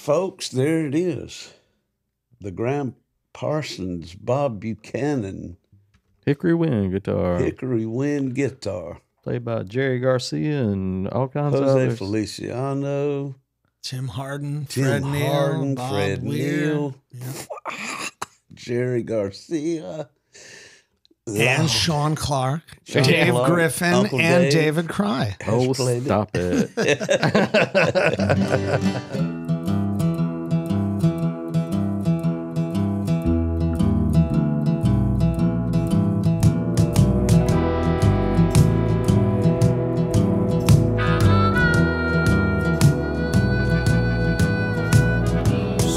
folks, there it is. The Gram Parsons, Bob Buchanan. Hickory wind guitar. Hickory wind guitar. Played by Jerry Garcia and all kinds of Jose others. Feliciano. Tim Hardin. Tim Fred Hardin. Neil. Bob Fred Weir. Neil. Yeah. Jerry Garcia. And Sean Clark. Sean Dave Clark, Griffin. Uncle And Dave. David Kraai. Oh, played it. stop it.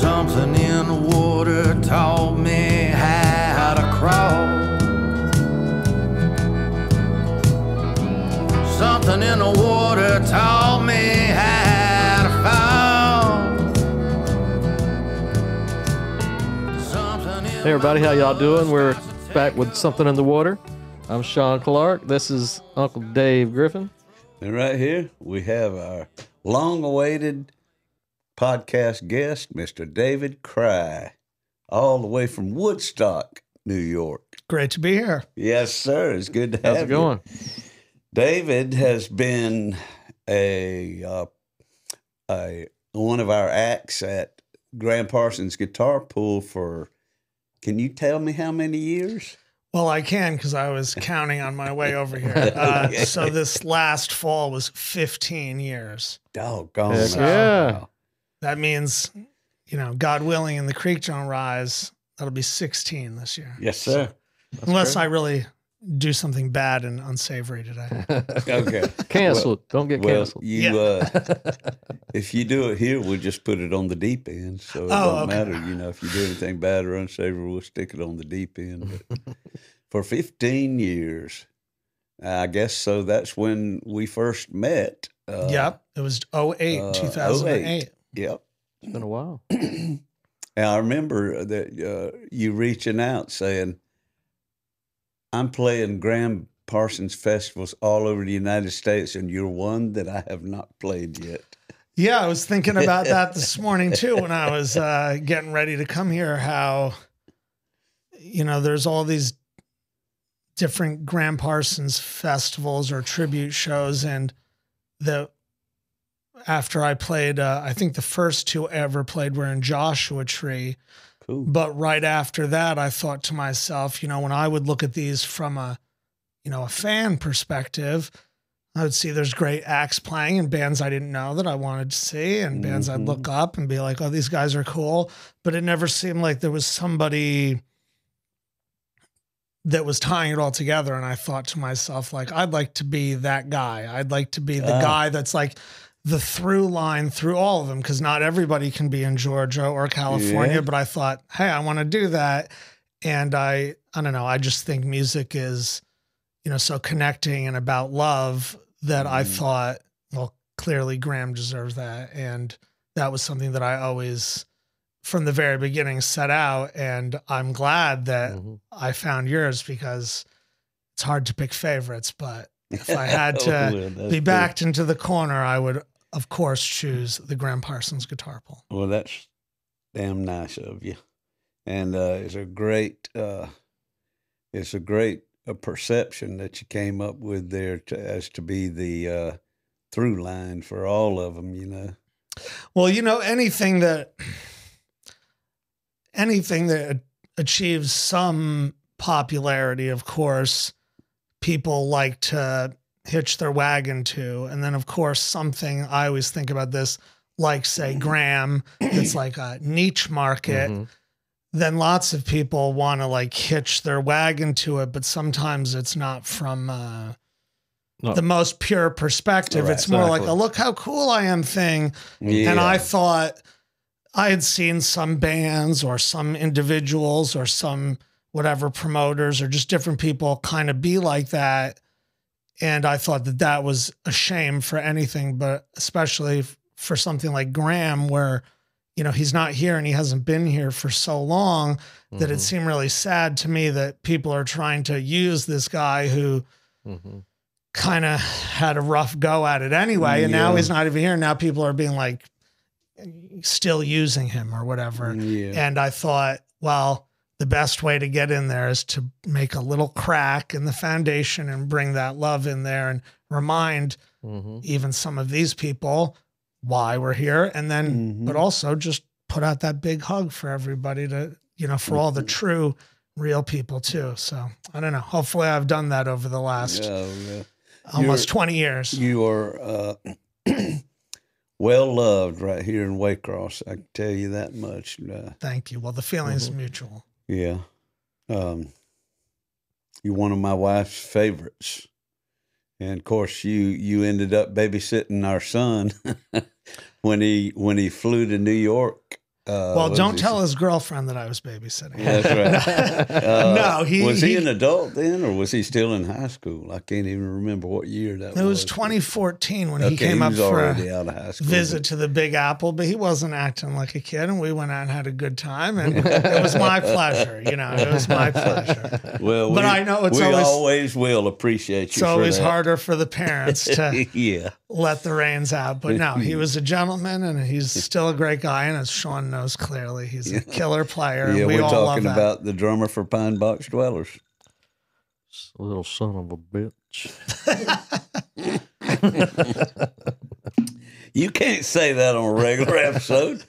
Something in the water taught me how to crawl. Something in the water taught me how to fall. Something in Hey everybody, how y'all doing? We're back with Something in the Water. I'm Sean Clark. This is Uncle Dave Griffin. And right here, we have our long-awaited podcast guest, Mr. David Kraai, all the way from Woodstock, New York. Great to be here. Yes, sir. It's good to have How's it you. going? David has been one of our acts at Gram Parsons Guitar Pool for, can you tell me how many years? Well, I can because I was counting on my way over here. So this last fall was 15 years. Doggone. Heck yeah. That means, God willing, and the creek don't rise, that'll be 16 this year. Yes, sir. Unless I really do something bad and unsavory today. Okay. Canceled. Don't get Well, canceled. if you do it here, we'll just put it on the deep end. So it don't matter. If you do anything bad or unsavory, we'll stick it on the deep end. But for 15 years, I guess so. That's when we first met. Yep. It was 2008. Yep. It's been a while. And I remember that you reaching out saying, I'm playing Gram Parsons festivals all over the United States, and you're one that I have not played yet. Yeah, I was thinking about that this morning, too, when I was getting ready to come here, how, there's all these different Gram Parsons festivals or tribute shows, and after I played, I think the first two I ever played were in Joshua Tree. Cool. But right after that, I thought to myself, when I would look at these from a fan perspective, I would see there's great acts playing and bands I didn't know that I wanted to see and bands I'd look up and be like, oh, these guys are cool. But it never seemed like there was somebody that was tying it all together. And I thought to myself, like, I'd like to be that guy. I'd like to be the guy that's like the through line through all of them, because not everybody can be in Georgia or California. Yeah. But I thought, hey, I want to do that. And I don't know, I just think music is, so connecting and about love that I thought, well, clearly Gram deserves that. And that was something that I always, from the very beginning, set out. And I'm glad that I found yours, because it's hard to pick favorites. But if I had to be backed into the corner, I would, of course, choose the Gram Parsons Guitar Pool. Well, that's damn nice of you. And it's a great perception that you came up with there as to be the through line for all of them, Well, anything that achieves some popularity, of course, people like to hitch their wagon to. And then, of course, something I always think about this, like, say, Gram, it's like a niche market. Then lots of people want to like hitch their wagon to it, but sometimes it's not from the most pure perspective. Right, it's more like a look how cool I am thing. Yeah. And I thought I had seen some bands or some individuals or some whatever promoters or just different people kind of be like that. And I thought that that was a shame for anything, but especially for something like Gram, where, he's not here and he hasn't been here for so long that it seemed really sad to me that people are trying to use this guy who kind of had a rough go at it anyway. And now he's not even here. Now people are being like, still using him or whatever. Yeah. And I thought, well, the best way to get in there is to make a little crack in the foundation and bring that love in there and remind even some of these people why we're here. And then, but also just put out that big hug for everybody to, you know, for all the true, real people too. So I don't know. Hopefully I've done that over the last almost 20 years. You are well loved right here in Waycross. I can tell you that much. Thank you. Well, the feeling is mutual. Yeah. You're one of my wife's favorites. And of course you ended up babysitting our son when he flew to New York. Well, don't tell his girlfriend that I was babysitting. That's right. No, was he an adult then, or was he still in high school? I can't even remember what year that was. It was 2014 when he came up for a visit to the Big Apple, but he wasn't acting like a kid, and we went out and had a good time, and it was my pleasure. You know, it was my pleasure. Well, but I know we always will appreciate you. It's always harder for the parents to let the reins out. But no, he was a gentleman, and he's still a great guy, and as Sean knows clearly, he's a killer player. Yeah, we we're all talking love that. about the drummer for Pine Box Dwellers. Little son of a bitch. You can't say that on a regular episode.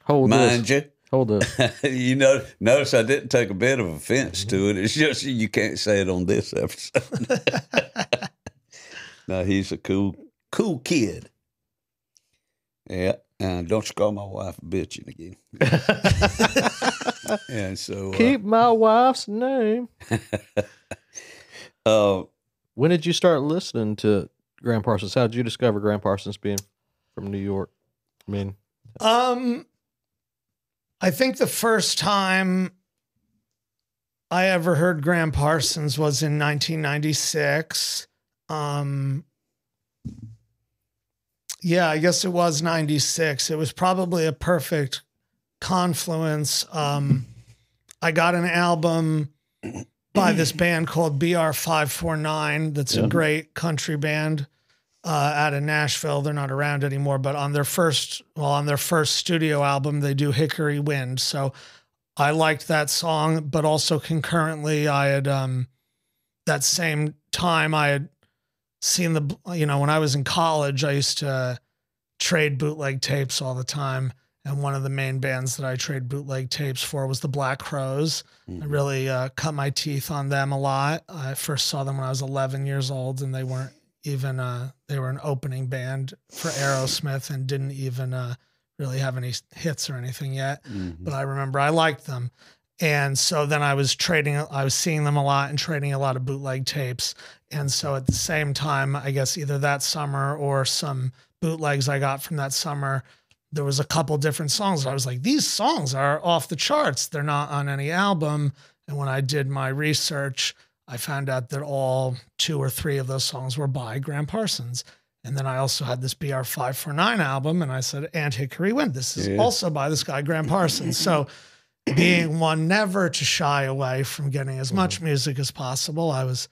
Mind you. Hold up. You know, notice I didn't take a bit of offense to it. It's just you can't say it on this episode. No, he's a cool kid. Yeah. And don't you call my wife a bitching again. And so keep my wife's name. When did you start listening to Gram Parsons? How did you discover Gram Parsons being from New York? I mean, I think the first time I ever heard Gram Parsons was in 1996. Yeah, I guess it was 96. It was probably a perfect confluence. I got an album by this band called BR549. That's a great country band out of Nashville. They're not around anymore, but on their first studio album, they do Hickory Wind. So I liked that song, but also concurrently, I had that same time I had seen when I was in college, I used to trade bootleg tapes all the time. And one of the main bands that I trade bootleg tapes for was the Black Crowes. I really cut my teeth on them a lot. I first saw them when I was 11 years old, and they weren't even, they were an opening band for Aerosmith and didn't even really have any hits or anything yet. But I remember I liked them. And so then I was seeing them a lot and trading a lot of bootleg tapes. And so at the same time, I guess either that summer or some bootlegs I got from that summer, there was a couple different songs. I was like, these songs are off the charts. They're not on any album. And when I did my research, I found out that all 2 or 3 of those songs were by Gram Parsons. And then I also had this BR549 album, and I said, and Hickory Wind. This is also by this guy, Gram Parsons. So being one never to shy away from getting as much music as possible, I was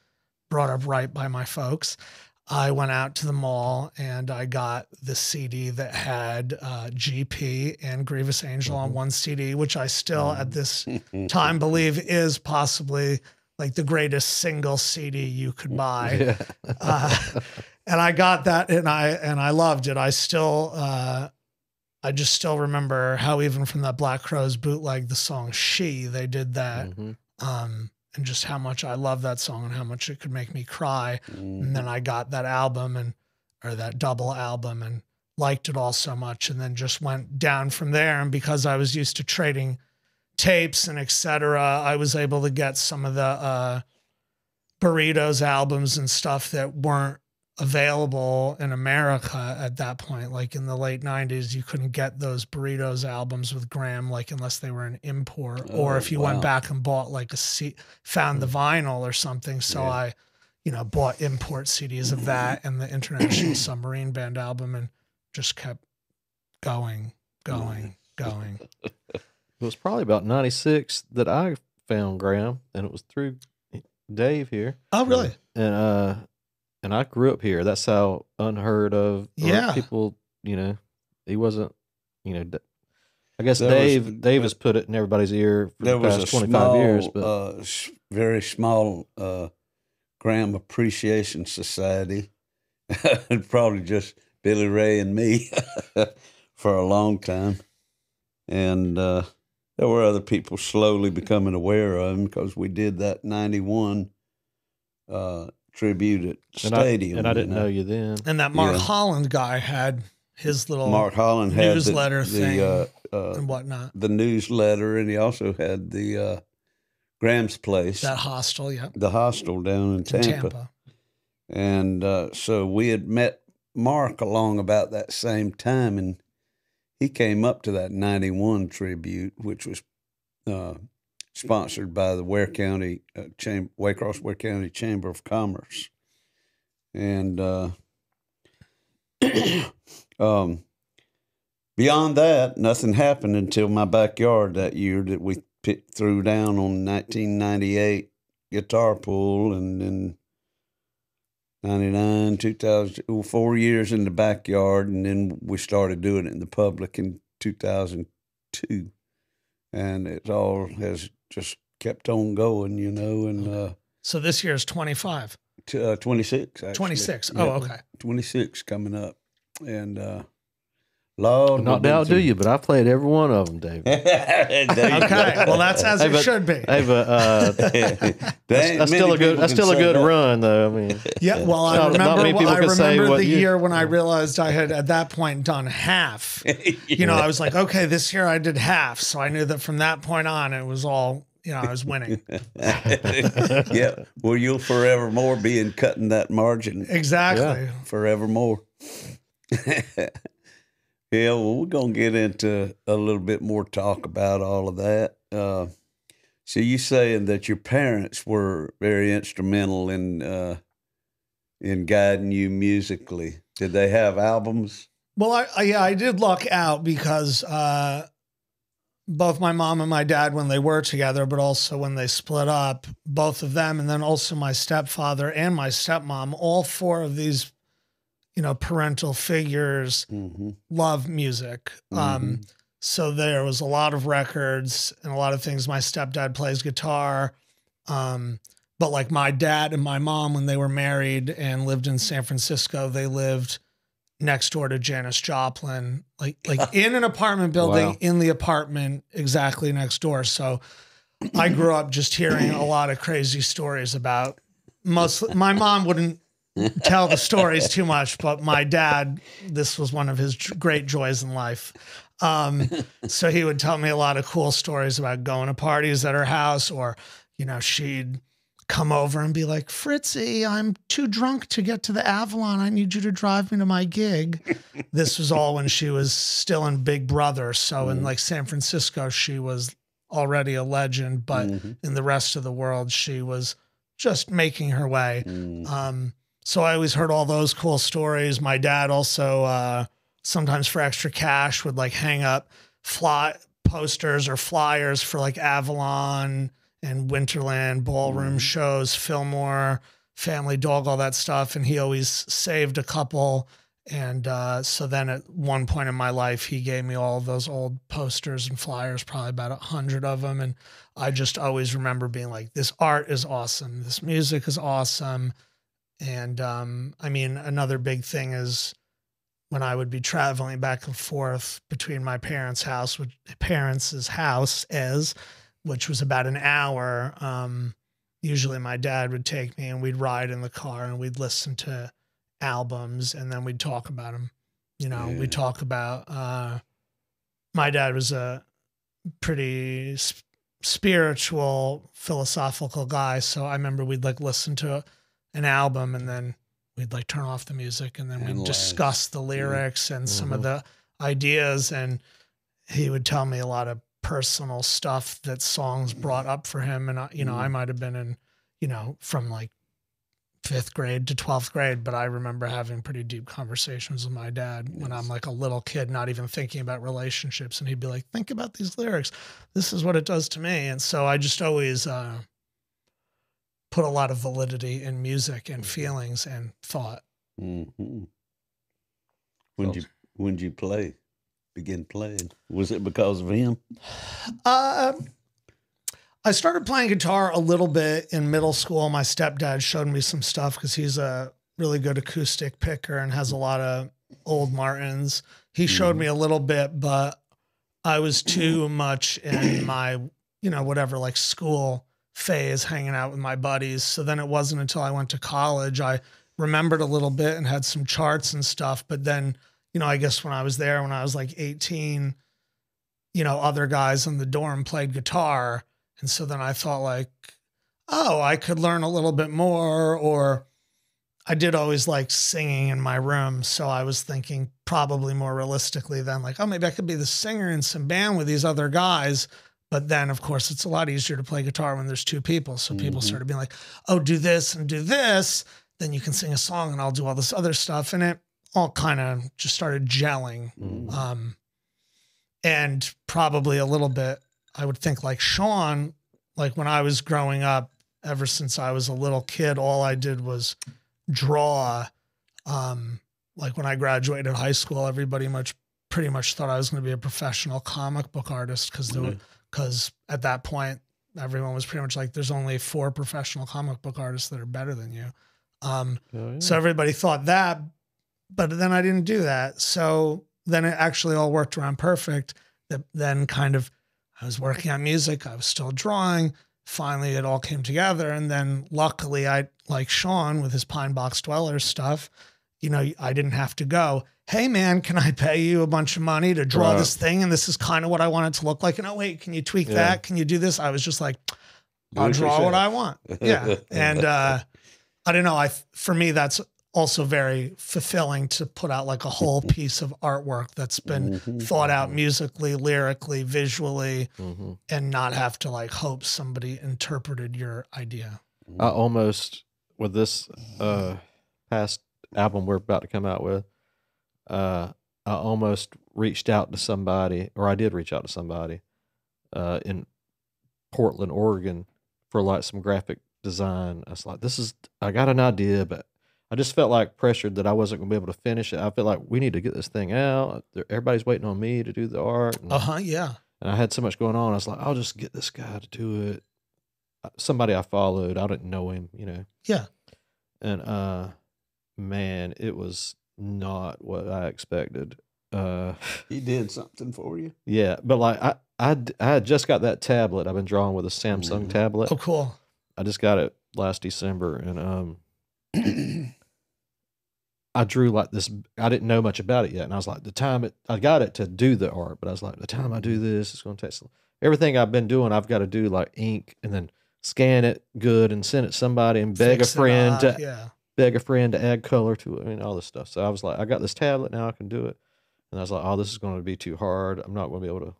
brought up right by my folks. I went out to the mall and I got the CD that had GP and Grievous Angel on one CD, which I still at this time believe is possibly like the greatest single CD you could buy. And I got that and I loved it. I just still remember how even from that Black Crowes bootleg, the song She, they did that. And just how much I love that song and how much it could make me cry. And then I got that album or that double album and liked it all so much, and then just went down from there. And because I was used to trading tapes and etc., I was able to get some of the Burritos albums and stuff that weren't available in America at that point. Like in the late 90s, you couldn't get those Burritos albums with Gram, like unless they were an import, or if you went back and bought like found the vinyl or something. So I, bought import CDs of that and the International Submarine Band album, and just kept going. It was probably about 96 that I found Gram, and it was through Dave here. Oh, really? And I grew up here. That's how unheard of people, he wasn't, you know, I guess Dave has put it in everybody's ear for the past 25 years. But very small Gram Appreciation Society. Probably just Billy Ray and me for a long time. And there were other people slowly becoming aware of him because we did that 91 tribute at Stadium. I didn't know you then. And that Mark Holland guy had his little Mark Holland had newsletter thing and whatnot. The newsletter, and he also had the Gram's Place. That hostel, yeah. The hostel down in Tampa. And so we had met Mark along about that same time, and he came up to that 91 tribute, which was sponsored by the Waycross Ware County Chamber of Commerce. And beyond that, nothing happened until my backyard that year that we threw down on 1998 guitar pool, and then 99, 2000, 4 years in the backyard, and then we started doing it in the public in 2002. And it all has just kept on going, you know. And so this year is 25. 26, actually. 26. Yeah, oh, okay. 26 coming up. And Lord, not to outdo you, but I played every one of them, David. Okay, well that's as it should be. Hey, but that's still a good run, though. I mean, yeah. Well, I remember the year when I realized I had at that point done half. You know, I was like, okay, this year I did half, so I knew that from that point on it was all. You know, I was winning. Yeah. Well, you'll forevermore be in cutting that margin. Exactly. Yeah, forevermore. Yeah, well, we're going to get into a little bit more talk about all of that. So you saying that your parents were very instrumental in guiding you musically. Did they have albums? Well, I did luck out because both my mom and my dad, when they were together, but also when they split up, both of them, and then also my stepfather and my stepmom, all four of these, you know, parental figures love music. So there was a lot of records and a lot of things. My stepdad plays guitar. But like my dad and my mom, when they were married and lived in San Francisco, they lived next door to Janis Joplin, like in an apartment building, in the apartment exactly next door. So I grew up just hearing a lot of crazy stories about my mom wouldn't tell the stories too much, but my dad, this was one of his great joys in life. So he would tell me a lot of cool stories about going to parties at her house, or, you know, she'd come over and be like, Fritzy, I'm too drunk to get to the Avalon. I need you to drive me to my gig. This was all when she was still in Big Brother. So in like San Francisco, she was already a legend, but in the rest of the world, she was just making her way. So I always heard all those cool stories. My dad also, sometimes for extra cash, would like hang up posters or flyers for like Avalon and Winterland ballroom shows, Fillmore, Family Dog, all that stuff. And he always saved a couple. And so then at one point in my life, he gave me all of those old posters and flyers, probably about 100 of them. And I just always remember being like, this art is awesome. This music is awesome. And I mean, another big thing is when I would be traveling back and forth between my parents' house, which was about an hour. Usually my dad would take me and we'd ride in the car and we'd listen to albums and then we'd talk about them. You know, we'd talk about, my dad was a pretty spiritual, philosophical guy. So I remember we'd like listen to an album and then we'd like turn off the music and then we'd discuss the lyrics and some of the ideas. And he would tell me a lot of personal stuff that songs brought up for him. And, you know, I might've been in, you know, from like 5th grade to 12th grade, but I remember having pretty deep conversations with my dad when I'm like a little kid, not even thinking about relationships. And he'd be like, think about these lyrics. This is what it does to me. And so I just always, put a lot of validity in music and feelings and thought. When did you play? begin playing? Was it because of him? I started playing guitar a little bit in middle school. My stepdad showed me some stuff because he's a really good acoustic picker and has a lot of old Martins. He showed me a little bit, but I was too much in my, whatever, like school phase, hanging out with my buddies. So then it wasn't until I went to college, I remembered a little bit and had some charts and stuff. But then, I guess when I was there, when I was like 18, other guys in the dorm played guitar. And so then I thought like, oh, I could learn a little bit more, or I did always like singing in my room. So I was thinking probably more realistically then like, oh, maybe I could be the singer in some band with these other guys. But then of course it's a lot easier to play guitar when there's two people. So people started being like, oh, do this and do this. Then you can sing a song and I'll do all this other stuff. And it all kind of just started gelling. And probably a little bit, I would think like Sean, like when I was growing up, ever since I was a little kid, all I did was draw. Like when I graduated high school, everybody pretty much thought I was going to be a professional comic book artist because at that point, everyone was pretty much like, there's only 4 professional comic book artists that are better than you. So everybody thought that, but then I didn't do that. So then it actually all worked around perfect. That then kind of, I was working on music. I was still drawing. Finally, it all came together. And then luckily I, like Sean with his Pine Box Dwellers stuff, I didn't have to go, hey man, can I pay you a bunch of money to draw this thing? And this is kind of what I want it to look like. And oh wait, can you tweak that? Can you do this? I was just like, I'll draw what I want. Yeah. And I don't know. For me, that's also very fulfilling to put out like a whole piece of artwork that's been thought out musically, lyrically, visually, and not have to like hope somebody interpreted your idea. I almost, with this past album we're about to come out with, I almost reached out to somebody, or I did reach out to somebody in Portland, Oregon for like some graphic design. I was like, I got an idea, but I just felt like pressured that I wasn't going to be able to finish it. I felt like we need to get this thing out. Everybody's waiting on me to do the art. And, yeah. And I had so much going on. I was like, I'll just get this guy to do it. Somebody I followed, I didn't know him, Yeah. And man, it was not what I expected. He did something for you. Yeah, but like I had just got that tablet. I've been drawing with a Samsung tablet. Oh, cool. I just got it last December, and I drew like this. I didn't know much about it yet, and I was like, I got it to do the art, but I was like, the time I do this, it's going to take everything I've been doing. I've got to do like ink and then scan it good and send it to somebody and beg a friend to add color to it. I mean, all this stuff. So I was like, I got this tablet now, I can do it. And I was like, oh, this is going to be too hard. I'm not going to be able to.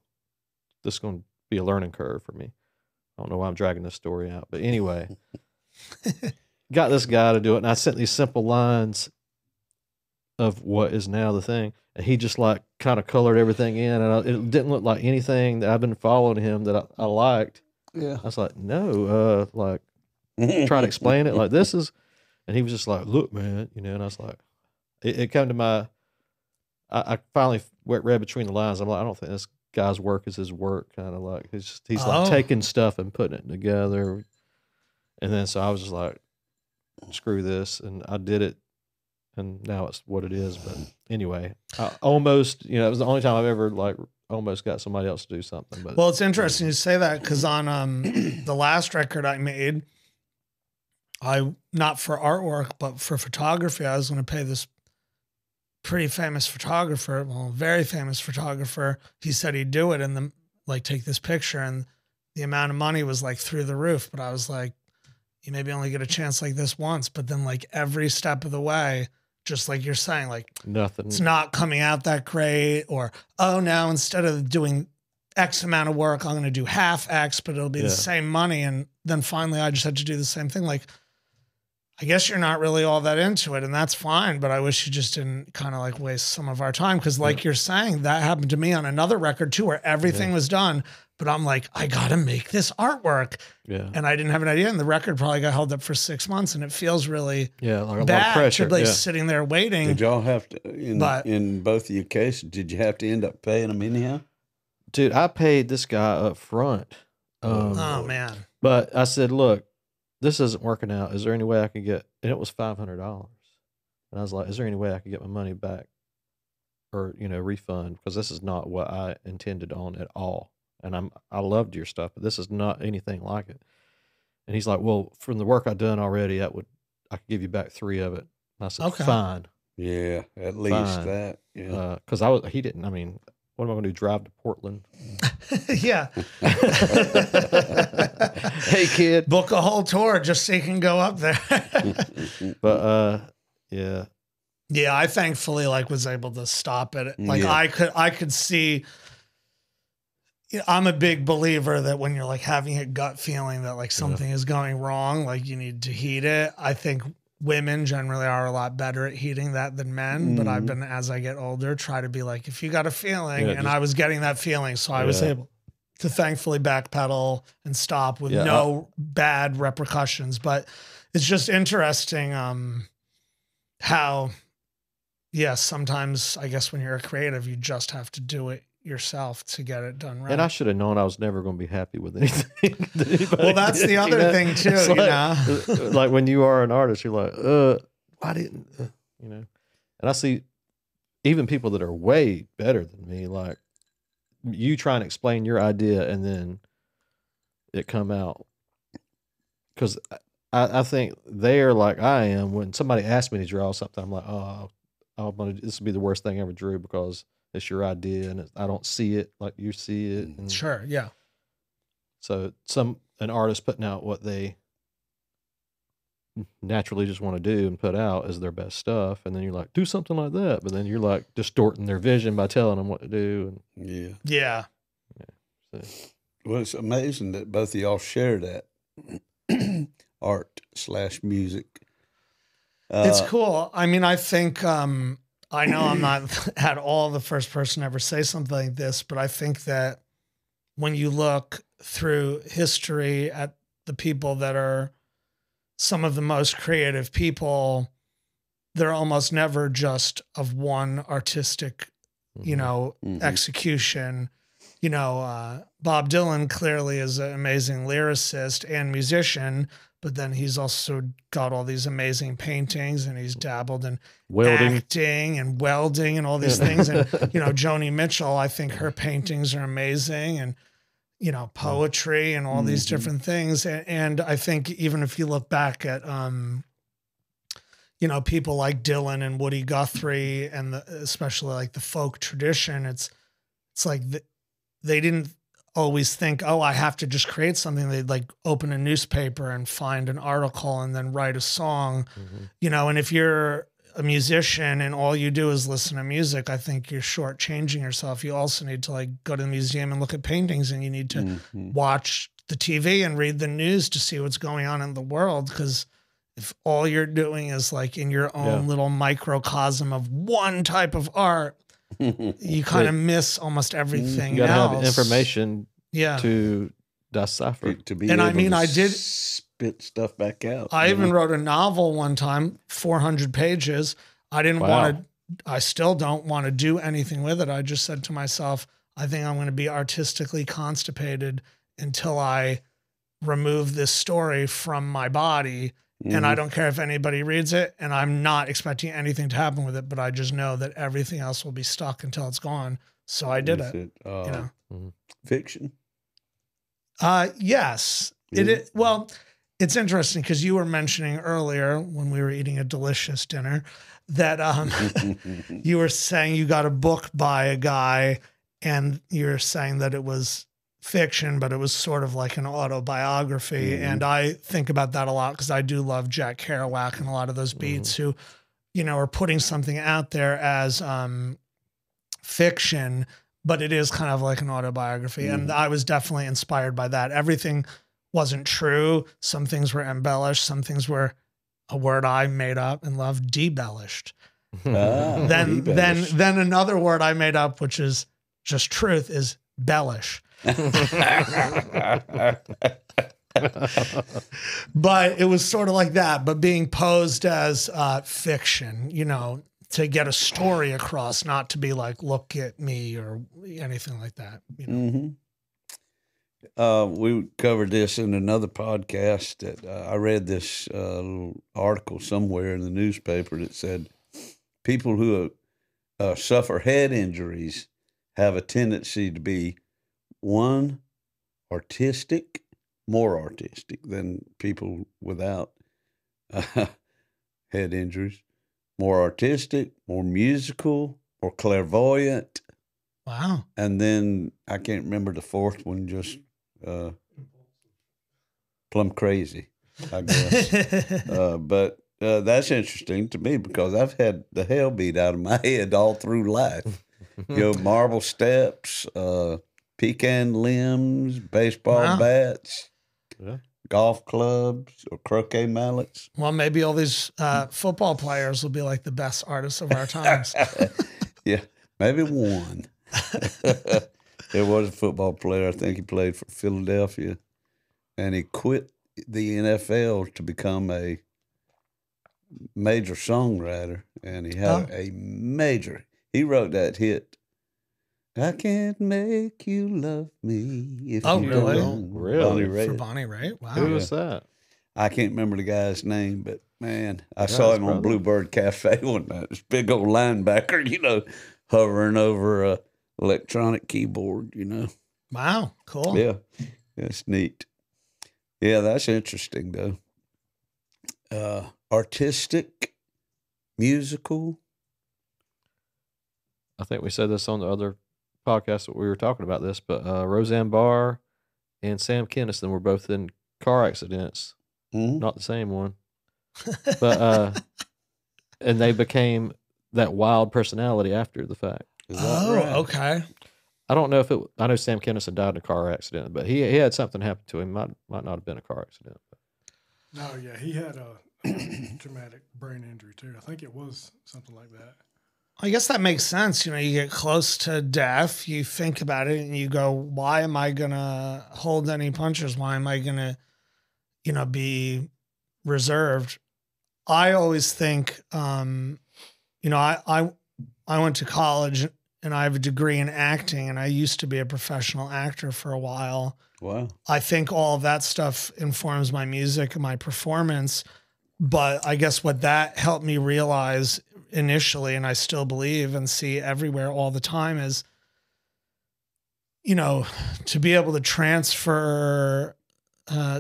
This is going to be a learning curve for me. I don't know why I'm dragging this story out, but anyway, got this guy to do it, and I sent these simple lines of what is now the thing, and he just like kind of colored everything in, and it didn't look like anything that I've been following him that I liked. Yeah, I was like, no, like trying to explain it like this is, and he was just like, look, man, and I was like, it came to my, I finally read between the lines. I'm like, I don't think this guy's work is his work, kind of like he's like taking stuff and putting it together, and then so I was just like, screw this, and I did it, and now it's what it is. But anyway, I almost, it was the only time I've ever like almost got somebody else to do something. But well, it's interesting you say that, because on the last record I made, not for artwork but for photography, I was going to pay this pretty famous photographer, very famous photographer. He said he'd do it and then like take this picture, and the amount of money was like through the roof. But I was like, you maybe only get a chance like this once. But then like every step of the way, just like you're saying, like nothing, it's not coming out that great, or, oh, now instead of doing X amount of work, I'm going to do half X, but it'll be the same money. And then finally I just had to do the same thing. Like, I guess you're not really all that into it, and that's fine, but I wish you just didn't kind of like waste some of our time. Cause like you're saying, that happened to me on another record too, where everything was done, but I'm like, I got to make this artwork. Yeah. And I didn't have an idea. And the record probably got held up for 6 months, and it feels really like a lot of bad pressure. to be sitting there waiting. Did y'all have to, in both of your cases, did you have to end up paying them anyhow? Dude, I paid this guy up front. Oh, man. But I said, look, this isn't working out. Is there any way I can get, and it was $500. And I was like, is there any way I could get my money back or, refund? Because this is not what I intended on at all. And I loved your stuff, but this is not anything like it. And he's like, well, from the work I've done already, I could give you back 3 of it. And I said, okay, fine. Yeah, at least that. Yeah. Because he didn't, I mean, what am I going to do? Drive to Portland? Yeah. Hey, kid. Book a whole tour just so you can go up there. But, yeah. Yeah, I thankfully was able to stop it. I could see, I'm a big believer that when you're having a gut feeling that something is going wrong, you need to heed it. I think women generally are a lot better at heeding that than men, but I've been, as I get older, try to be if you got a feeling, and I was getting that feeling, so I was able to thankfully backpedal and stop with no bad repercussions. But it's just interesting how, sometimes I guess when you're a creative, you just have to do it yourself to get it done right. And I should have known I was never going to be happy with anything. Well, that's the other thing too, like when you are an artist, you're like, why didn't, and I see even people that are way better than me, like you try and explain your idea and then it come out. Because I think they're like I am. When somebody asks me to draw something, I'm like, this would be the worst thing I ever drew because it's your idea and I don't see it like you see it. And sure, yeah. So an artist putting out what they naturally just want to do and put out is their best stuff, and then you're like, do something like that, but then you're like distorting their vision by telling them what to do. And yeah. So. Well, it's amazing that both of y'all share that art/music. It's cool. I mean, I think I know I'm not at all the first person to ever say something like this, but I think that when you look through history at the people that are some of the most creative people, they're almost never just of one artistic, execution. Bob Dylan clearly is an amazing lyricist and musician, but then he's also got all these amazing paintings and he's dabbled in acting and welding and all these things. And, Joni Mitchell, I think her paintings are amazing, and, poetry and all these different things. And I think even if you look back at, people like Dylan and Woody Guthrie and especially the folk tradition, it's like they didn't always think, I have to just create something. They'd open a newspaper and find an article and then write a song, and if you're a musician and all you do is listen to music, I think you're shortchanging yourself. You also need to go to the museum and look at paintings, and you need to watch the TV and read the news to see what's going on in the world. Because if all you're doing is in your own little microcosm of one type of art, you kind of miss almost everything you gotta else. have information to decipher. To be and able I mean, to I did spit stuff back out. I even wrote a novel one time, 400 pages. I didn't want to, I still don't want to do anything with it. I just said to myself, I think I'm going to be artistically constipated until I remove this story from my body. And I don't care if anybody reads it, and I'm not expecting anything to happen with it, but I just know that everything else will be stuck until it's gone. So I did it. Fiction? Yes. Well, it's interesting because you were mentioning earlier when we were eating a delicious dinner that you were saying you got a book by a guy, and you're saying that it was fiction, but it was sort of like an autobiography. And I think about that a lot because I do love Jack Kerouac and a lot of those beats who, are putting something out there as fiction, but it is kind of like an autobiography. And I was definitely inspired by that. Everything wasn't true. Some things were embellished. Some things were a word I made up and loved, debellished. Then another word I made up, which is just truth, is bellish. But it was sort of like that, but being posed as fiction, you know, to get a story across, not to be like, look at me or anything like that. You know? We covered this in another podcast. That I read this little article somewhere in the newspaper that said people who suffer head injuries have a tendency to be more artistic than people without head injuries, more artistic, more musical, more clairvoyant. Wow. And then I can't remember the fourth one, just plumb crazy, I guess. But that's interesting to me because I've had the hell beat out of my head all through life. You know, marble steps, pecan limbs, baseball bats, golf clubs, or croquet mallets. Well, maybe all these football players will be like the best artists of our times. Yeah, maybe one. There was a football player, I think he played for Philadelphia, and he quit the NFL to become a major songwriter, and he had he wrote that hit, I can't make you love me if you don't. Really? Bonnie Raitt. For Bonnie Raitt? Wow. Who was that? I can't remember the guy's name, but man, I saw him on Bluebird Cafe one night. This big old linebacker, you know, hovering over a electronic keyboard, you know. Wow, cool. Yeah, that's neat. Yeah, that's interesting, though. Artistic, musical. I think we said this on the other podcast that we were talking about this, but Roseanne Barr and Sam Kinison were both in car accidents. Not the same one. But and they became that wild personality after the fact. Okay. I don't know if it. I know Sam Kinison died in a car accident, but he had something happen to him. Might not have been a car accident. But. No, yeah, he had a traumatic brain injury too. I think it was something like that. I guess that makes sense. You know, you get close to death, you think about it, and you go, "Why am I gonna hold any punches? Why am I gonna, you know, be reserved?" I always think, you know, I went to college and I have a degree in acting, and I used to be a professional actor for a while. Wow. I think all of that stuff informs my music and my performance. But I guess what that helped me realize initially, and I still believe and see everywhere all the time, is, you know, to be able to transfer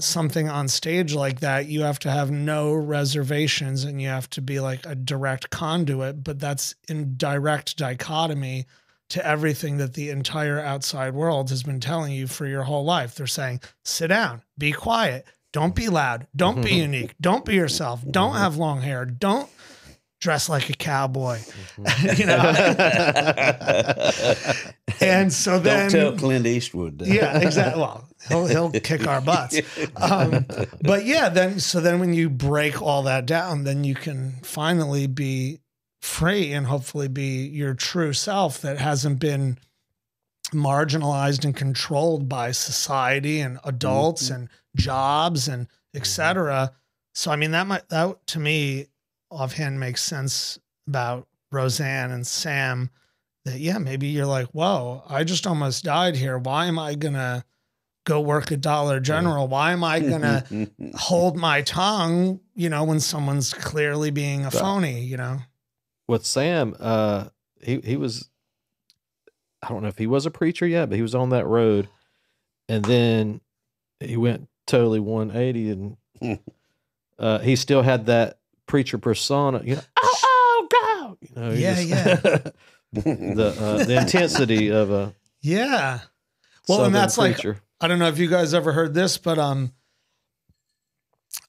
something on stage like that, you have to have no reservations and you have to be like a direct conduit, but that's in direct dichotomy to everything that the entire outside world has been telling you for your whole life. They're saying, sit down, be quiet, don't be loud, don't be unique, don't be yourself, don't have long hair, don't dress like a cowboy, you know? And so then... Don't tell Clint Eastwood that. Yeah, exactly. Well, he'll kick our butts. But yeah, then when you break all that down, then you can finally be free and hopefully be your true self that hasn't been marginalized and controlled by society and adults and jobs and et cetera. So, I mean, that to me offhand makes sense about Roseanne and Sam, that, yeah, maybe you're like, whoa, I just almost died here. Why am I going to go work at Dollar General? Why am I going to hold my tongue, you know, when someone's clearly being a phony, you know? With Sam, he was, I don't know if he was a preacher yet, but he was on that road. And then he went totally 180 and he still had that preacher persona, you know, oh God, you know, the intensity of a well, and that's preacher. Like, I don't know if you guys ever heard this, but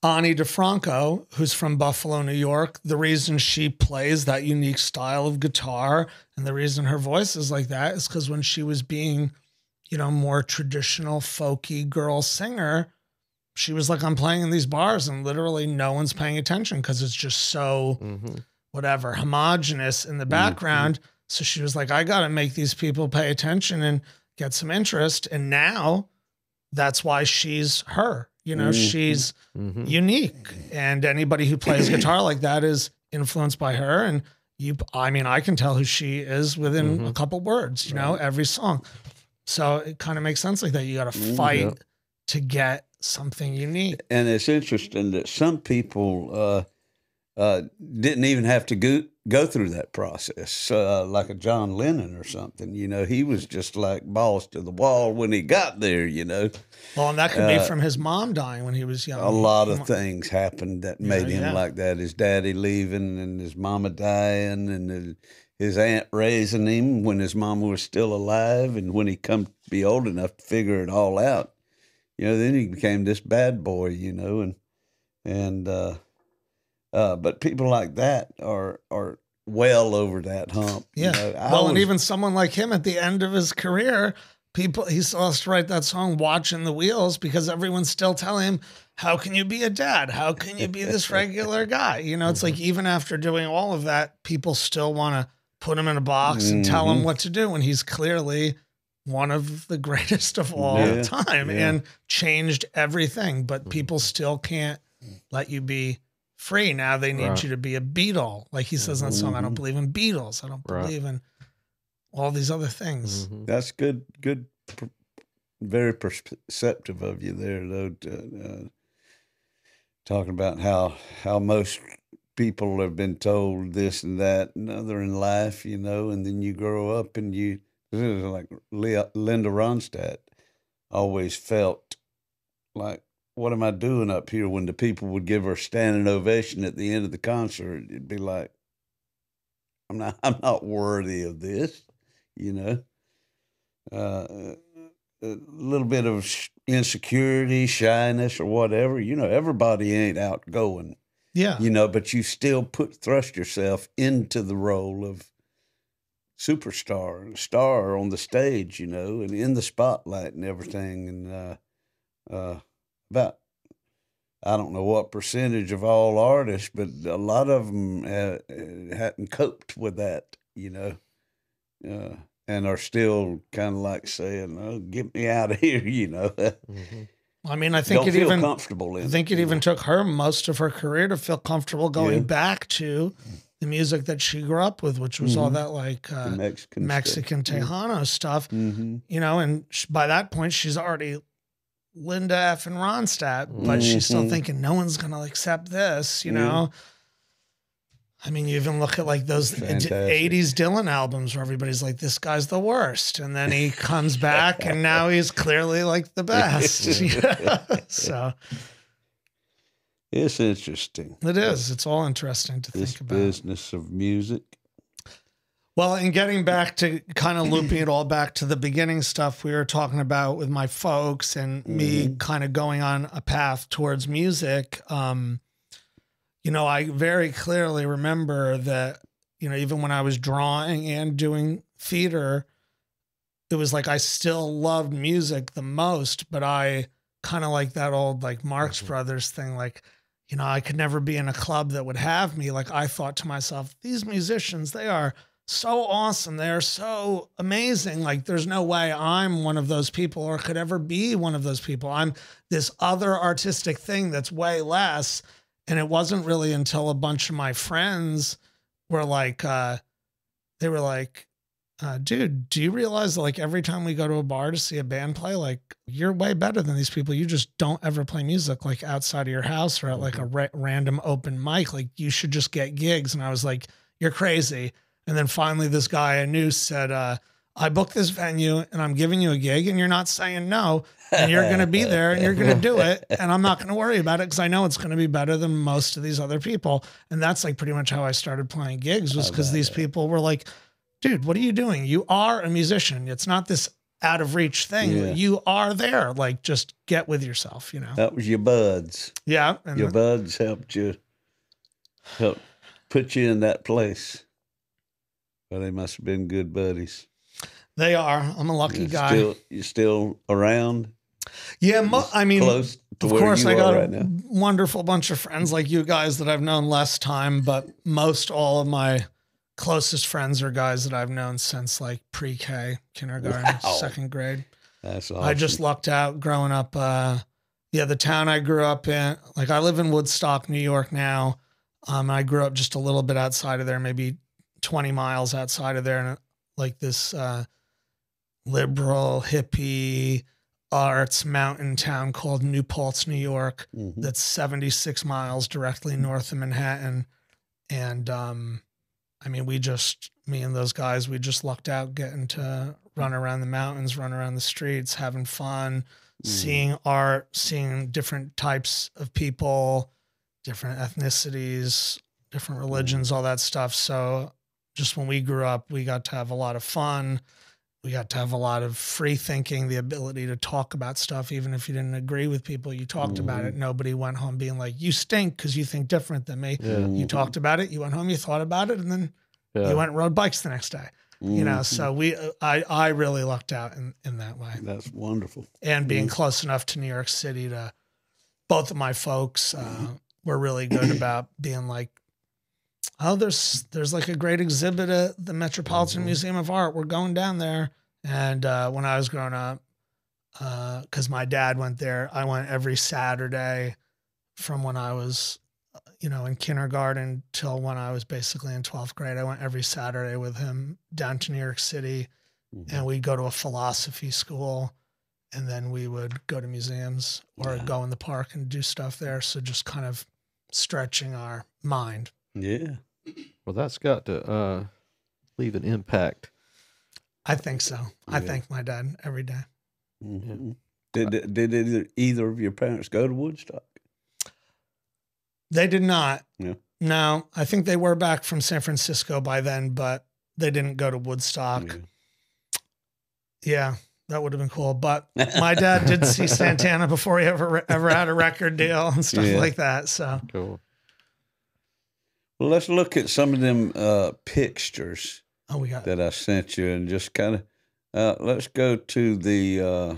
Ani DeFranco, who's from Buffalo, New York, the reason she plays that unique style of guitar and the reason her voice is like that is because when she was being, you know, more traditional folky girl singer, she was like, I'm playing in these bars and literally no one's paying attention because it's just so whatever, homogenous in the background. So she was like, I got to make these people pay attention and get some interest. And now that's why she's her, you know, she's unique. And anybody who plays guitar like that is influenced by her. And I mean, I can tell who she is within a couple words, you know, every song. So it kind of makes sense like that. You got to fight to get something unique. And it's interesting that some people didn't even have to go through that process, like a John Lennon or something. You know, he was just like balls to the wall when he got there, you know. Well, and that could be from his mom dying when he was young. A lot of things happened that made him like that. His daddy leaving and his mama dying and his aunt raising him when his mama was still alive. And when he come to be old enough to figure it all out, you know, then he became this bad boy, you know, but people like that are well over that hump. Yeah. You know, and even someone like him at the end of his career, he still has to write that song, Watching the Wheels, because everyone's still telling him, how can you be a dad? How can you be this regular guy? You know, it's like, even after doing all of that, people still want to put him in a box and tell him what to do when he's clearly one of the greatest of all time and changed everything. But people still can't let you be free. Now they need you to be a Beatle. Like he says in that song, I don't believe in Beatles. I don't believe in all these other things. That's good, very perceptive of you there, though, talking about how most people have been told this and that and other in life, you know, and then you grow up and like Linda Ronstadt always felt like, what am I doing up here? When the people would give her a standing ovation at the end of the concert, it'd be like, I'm not worthy of this, you know. A little bit of insecurity, shyness, or whatever. You know, everybody ain't outgoing. Yeah. You know, but you still thrust yourself into the role of superstar, star on the stage, you know, and in the spotlight and everything. And about, I don't know what percentage of all artists, but a lot of them hadn't coped with that, you know, and are still kind of like saying, "Oh, get me out of here," you know. I mean, I think don't feel comfortable in I think it even took her most of her career to feel comfortable going back to the music that she grew up with, which was all that like Mexican Tejano stuff, you know, and by that point she's already Linda F. and Ronstadt, but she's still thinking no one's going to accept this, you know? I mean, you even look at like those 80s Dylan albums where everybody's like, this guy's the worst. And then he comes back and now he's clearly like the best. So it's interesting. It is. It's all interesting to think about. This business of music. Well, and getting back to kind of looping it all back to the beginning stuff we were talking about with my folks and me kind of going on a path towards music. You know, I very clearly remember that, you know, even when I was drawing and doing theater, it was like I still loved music the most, but I kind of like that old like Marx Brothers thing, like, you know, I could never be in a club that would have me. Like I thought to myself, these musicians, they are so awesome. They're so amazing. Like there's no way I'm one of those people or could ever be one of those people. I'm this other artistic thing that's way less. And it wasn't really until a bunch of my friends were like, they were like, dude, do you realize that like every time we go to a bar to see a band play, like you're way better than these people. You just don't ever play music like outside of your house or at like a random open mic. Like you should just get gigs. And I was like, you're crazy. And then finally this guy I knew said, I booked this venue and I'm giving you a gig and you're not saying no. And you're going to be there and you're going to do it. And I'm not going to worry about it because I know it's going to be better than most of these other people. And that's like pretty much how I started playing gigs, was because these people were like, dude, what are you doing? You are a musician. It's not this out of reach thing. Yeah. You are there. Like, just get with yourself, you know? That was your buds. Yeah. And your buds helped put you in that place. Well, they must have been good buddies. They are. I'm a lucky guy. You're still around? Yeah, I mean, close to of where course, you I got are a right now. wonderful bunch of friends like you guys that I've known less time, but most all of my closest friends are guys that I've known since like pre-K, kindergarten, Wow. second grade. That's awesome. I just lucked out growing up. The town I grew up in, like I live in Woodstock, New York now. I grew up just a little bit outside of there, maybe 20 miles outside of there, in like this liberal hippie arts mountain town called New Paltz, New York. Mhm. That's 76 miles directly north of Manhattan. And I mean, me and those guys, we just lucked out getting to run around the mountains, run around the streets, having fun, seeing art, seeing different types of people, different ethnicities, different religions, all that stuff. So just when we grew up, we got to have a lot of fun. We got to have a lot of free thinking, the ability to talk about stuff. Even if you didn't agree with people, you talked about it. Nobody went home being like, you stink because you think different than me. Yeah. You talked about it, you went home, you thought about it, and then Yeah. you went and rode bikes the next day. You know, so I really lucked out in that way. That's wonderful. And being close enough to New York City to both of my folks were really good about being like, oh, there's like a great exhibit at the Metropolitan Museum of Art. We're going down there. And when I was growing up, because my dad went there, I went every Saturday from when I was, in kindergarten till when I was basically in 12th grade. I went every Saturday with him down to New York City, and we'd go to a philosophy school, and then we would go to museums or go in the park and do stuff there. So just kind of stretching our mind. Yeah. Well, that's got to leave an impact. I think so. I thank my dad every day. Mm-hmm. Did either of your parents go to Woodstock? They did not. Yeah. No, I think they were back from San Francisco by then, but they didn't go to Woodstock. Yeah, that would have been cool. But my dad did see Santana before he ever had a record deal and stuff like that. So Cool. Well, let's look at some of them pictures we got that I sent you and just kind of, let's go to the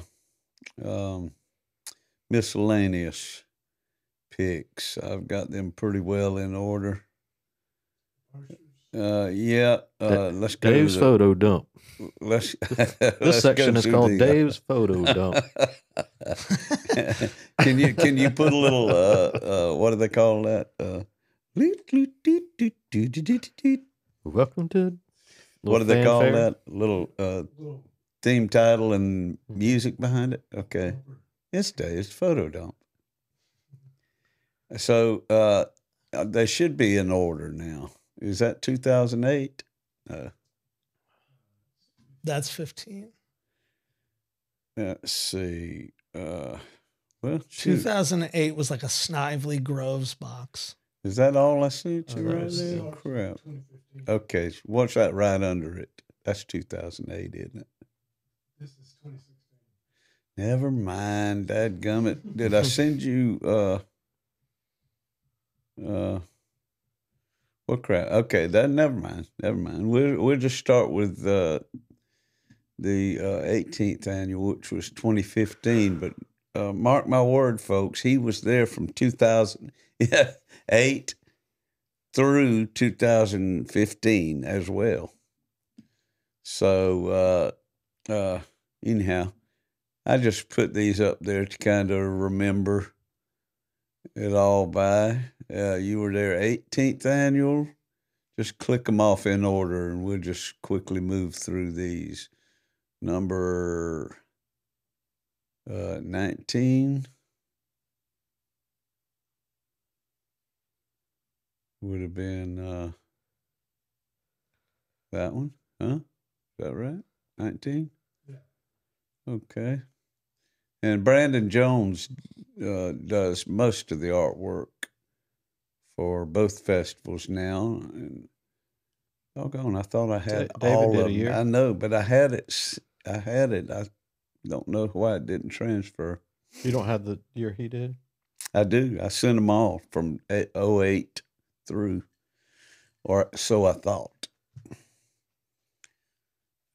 miscellaneous pics. I've got them pretty well in order. Let's go Dave's to photo dump. Let's This section is called Dave's photo dump. Can you put a little what do they call that? Welcome to. What do they call that? Little theme title and music behind it? Okay. It's Dave's photo dump. So they should be in order now. Is that 2008? that's 15. Let's see. Well, 2008 was like a Snively Groves box. is that all I sent you Oh, right that's there? still Crap. Okay, what's that right under it? That's 2008, isn't it? This is 2016. Never mind, dadgummit. Did I send you well, crap. Okay, never mind. We'll just start with the 18th annual, which was 2015. But mark my word, folks, he was there from 2008 through 2015 as well. So anyhow, I just put these up there to kind of remember it all by. You were there 18th annual. Just click them off in order, and we'll just quickly move through these. Number 19 would have been that one, huh? Is that right? 19? Yeah. Okay. And Brandon Jones does most of the artwork for both festivals now. And doggone, I thought I had David all did of a them. year. I know, but I had it. I don't know why it didn't transfer. You don't have the year he did? I do. I sent them all from 08 through, or so I thought.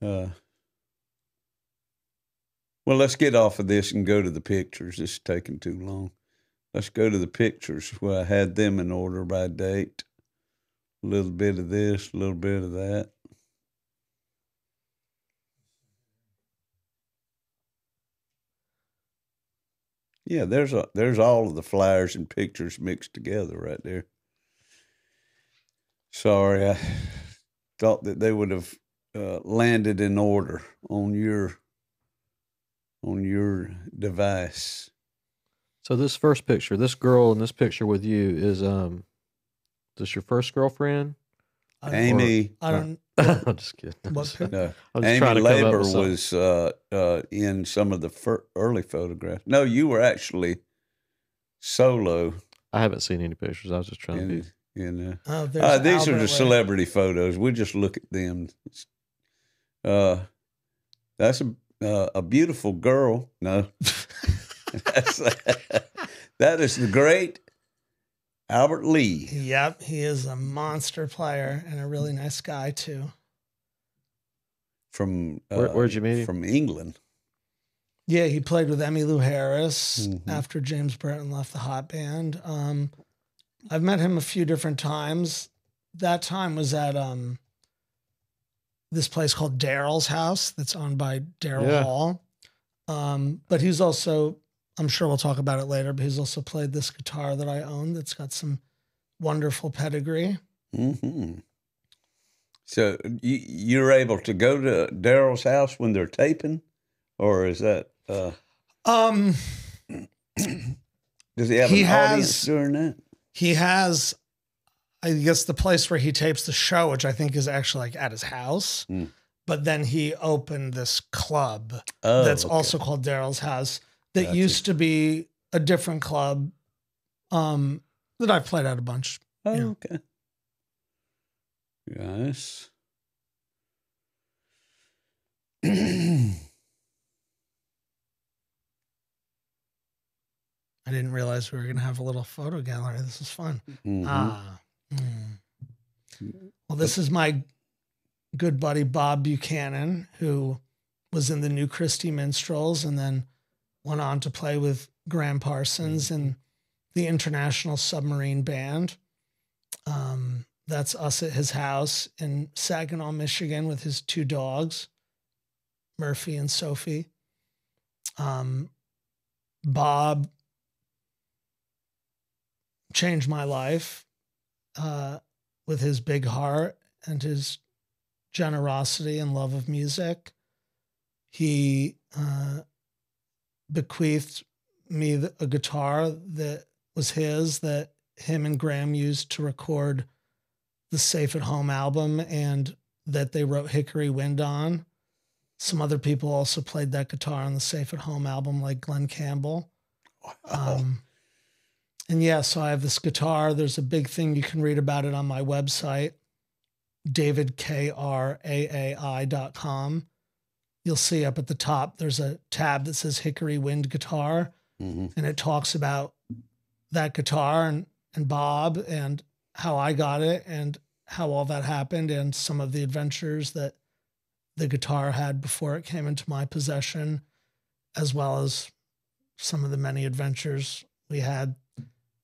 Well, let's get off of this and go to the pictures. This is taking too long. Let's go to the pictures where I had them in order by date. A little bit of this, a little bit of that. Yeah, there's all of the flyers and pictures mixed together right there. Sorry, I thought that they would have landed in order on your device. So this first picture, this girl in this picture with you is this your first girlfriend? Amy. I don't. I'm just kidding. No, I was Amy trying to come up Labor with something. was in some of the early photographs. No, you were actually solo. I haven't seen any pictures. I was just trying to be. Oh, These there's are Albert the celebrity photos. We just look at them. That's a beautiful girl. No, that is the great Albert Lee. Yep, he is a monster player and a really nice guy too. From Where'd you meet him? From England. Yeah, he played with Emmylou Harris Mhm. after James Burton left the Hot Band. I've met him a few different times. That time was at this place called Daryl's House that's owned by Daryl Yeah. Hall. But he's also, I'm sure we'll talk about it later, but he's also played this guitar that I own that's got some wonderful pedigree. Mm-hmm. So you're able to go to Daryl's house when they're taping, or is that? Does he have He an has- audience during that? He has, I guess, the place where he tapes the show, which I think is actually like at his house. Mm. But then he opened this club Oh, that's okay. also called Daryl's House that Gotcha. used to be a different club that I've played at a bunch. Oh, yeah. okay. Yes. I didn't realize we were going to have a little photo gallery. This is fun. Mhm. Well, this is my good buddy, Bob Buchanan, who was in the New Christie Minstrels and then went on to play with Gram Parsons and the International Submarine Band. That's us at his house in Saginaw, Michigan, with his two dogs, Murphy and Sophie. Bob changed my life with his big heart and his generosity and love of music. He bequeathed me a guitar that was his, that him and Gram used to record the Safe at Home album and that they wrote Hickory Wind on. Some other people also played that guitar on the Safe at Home album, like Glenn Campbell. And yeah, so I have this guitar. There's a big thing. You can read about it on my website, davidkraai.com. You'll see up at the top, there's a tab that says Hickory Wind Guitar. Mhm. And it talks about that guitar and Bob and how I got it and how all that happened and some of the adventures that the guitar had before it came into my possession, as well as some of the many adventures we had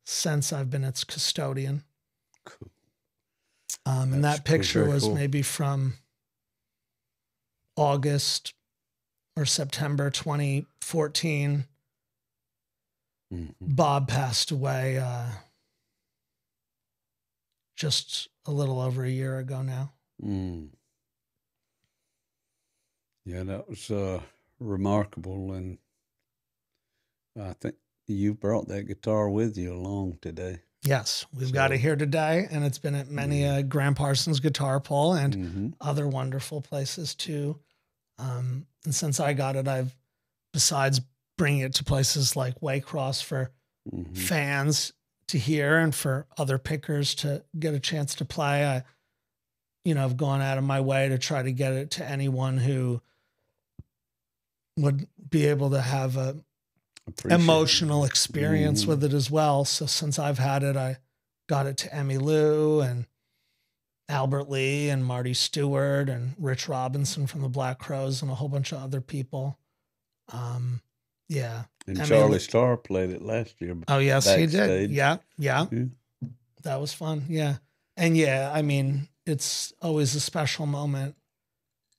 since I've been its custodian. Cool. And That's that picture very was cool. maybe from August or September 2014. Mhm. Bob passed away just a little over a year ago now. Mm. Yeah, that was remarkable, and I think you brought that guitar with you along today. Yes, we've got it here today, and it's been at many a Gram Parsons guitar pull and Mhm. other wonderful places too. And since I got it, I've, besides bringing it to places like Waycross for Mhm. fans to hear and for other pickers to get a chance to play, I've gone out of my way to try to get it to anyone who would be able to have a Appreciate it. emotional experience Mhm. with it as well. So since I've had it, I got it to Emmylou and Albert Lee and Marty Stewart and Rich Robinson from the Black Crowes and a whole bunch of other people. Yeah. And I mean, Charlie Starr played it last year. Oh yes, he did. Backstage. Yeah. Yeah. That was fun. Yeah. And yeah, I mean, it's always a special moment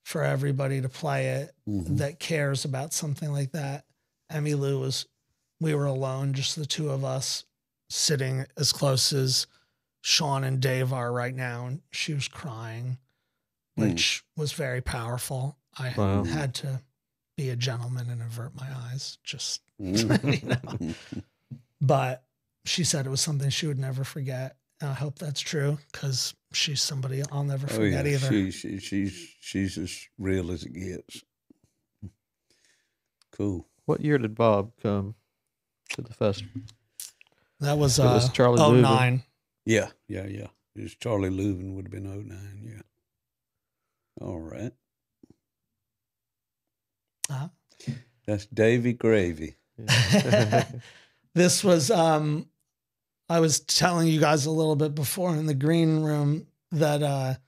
for everybody to play it that cares about something like that. Emmylou we were alone, just the two of us, sitting as close as Sean and Dave are right now, and she was crying, which was very powerful. I had to be a gentleman and avert my eyes, just, you know. But she said it was something she would never forget. And I hope that's true, because she's somebody I'll never forget either. She's as real as it gets. Cool. What year did Bob come to the festival? That was Charlie 09. Louvin. Yeah. It was Charlie Louvin, would have been 09, yeah. All right. That's Davy Gravy. Yeah. This was, I was telling you guys a little bit before in the green room that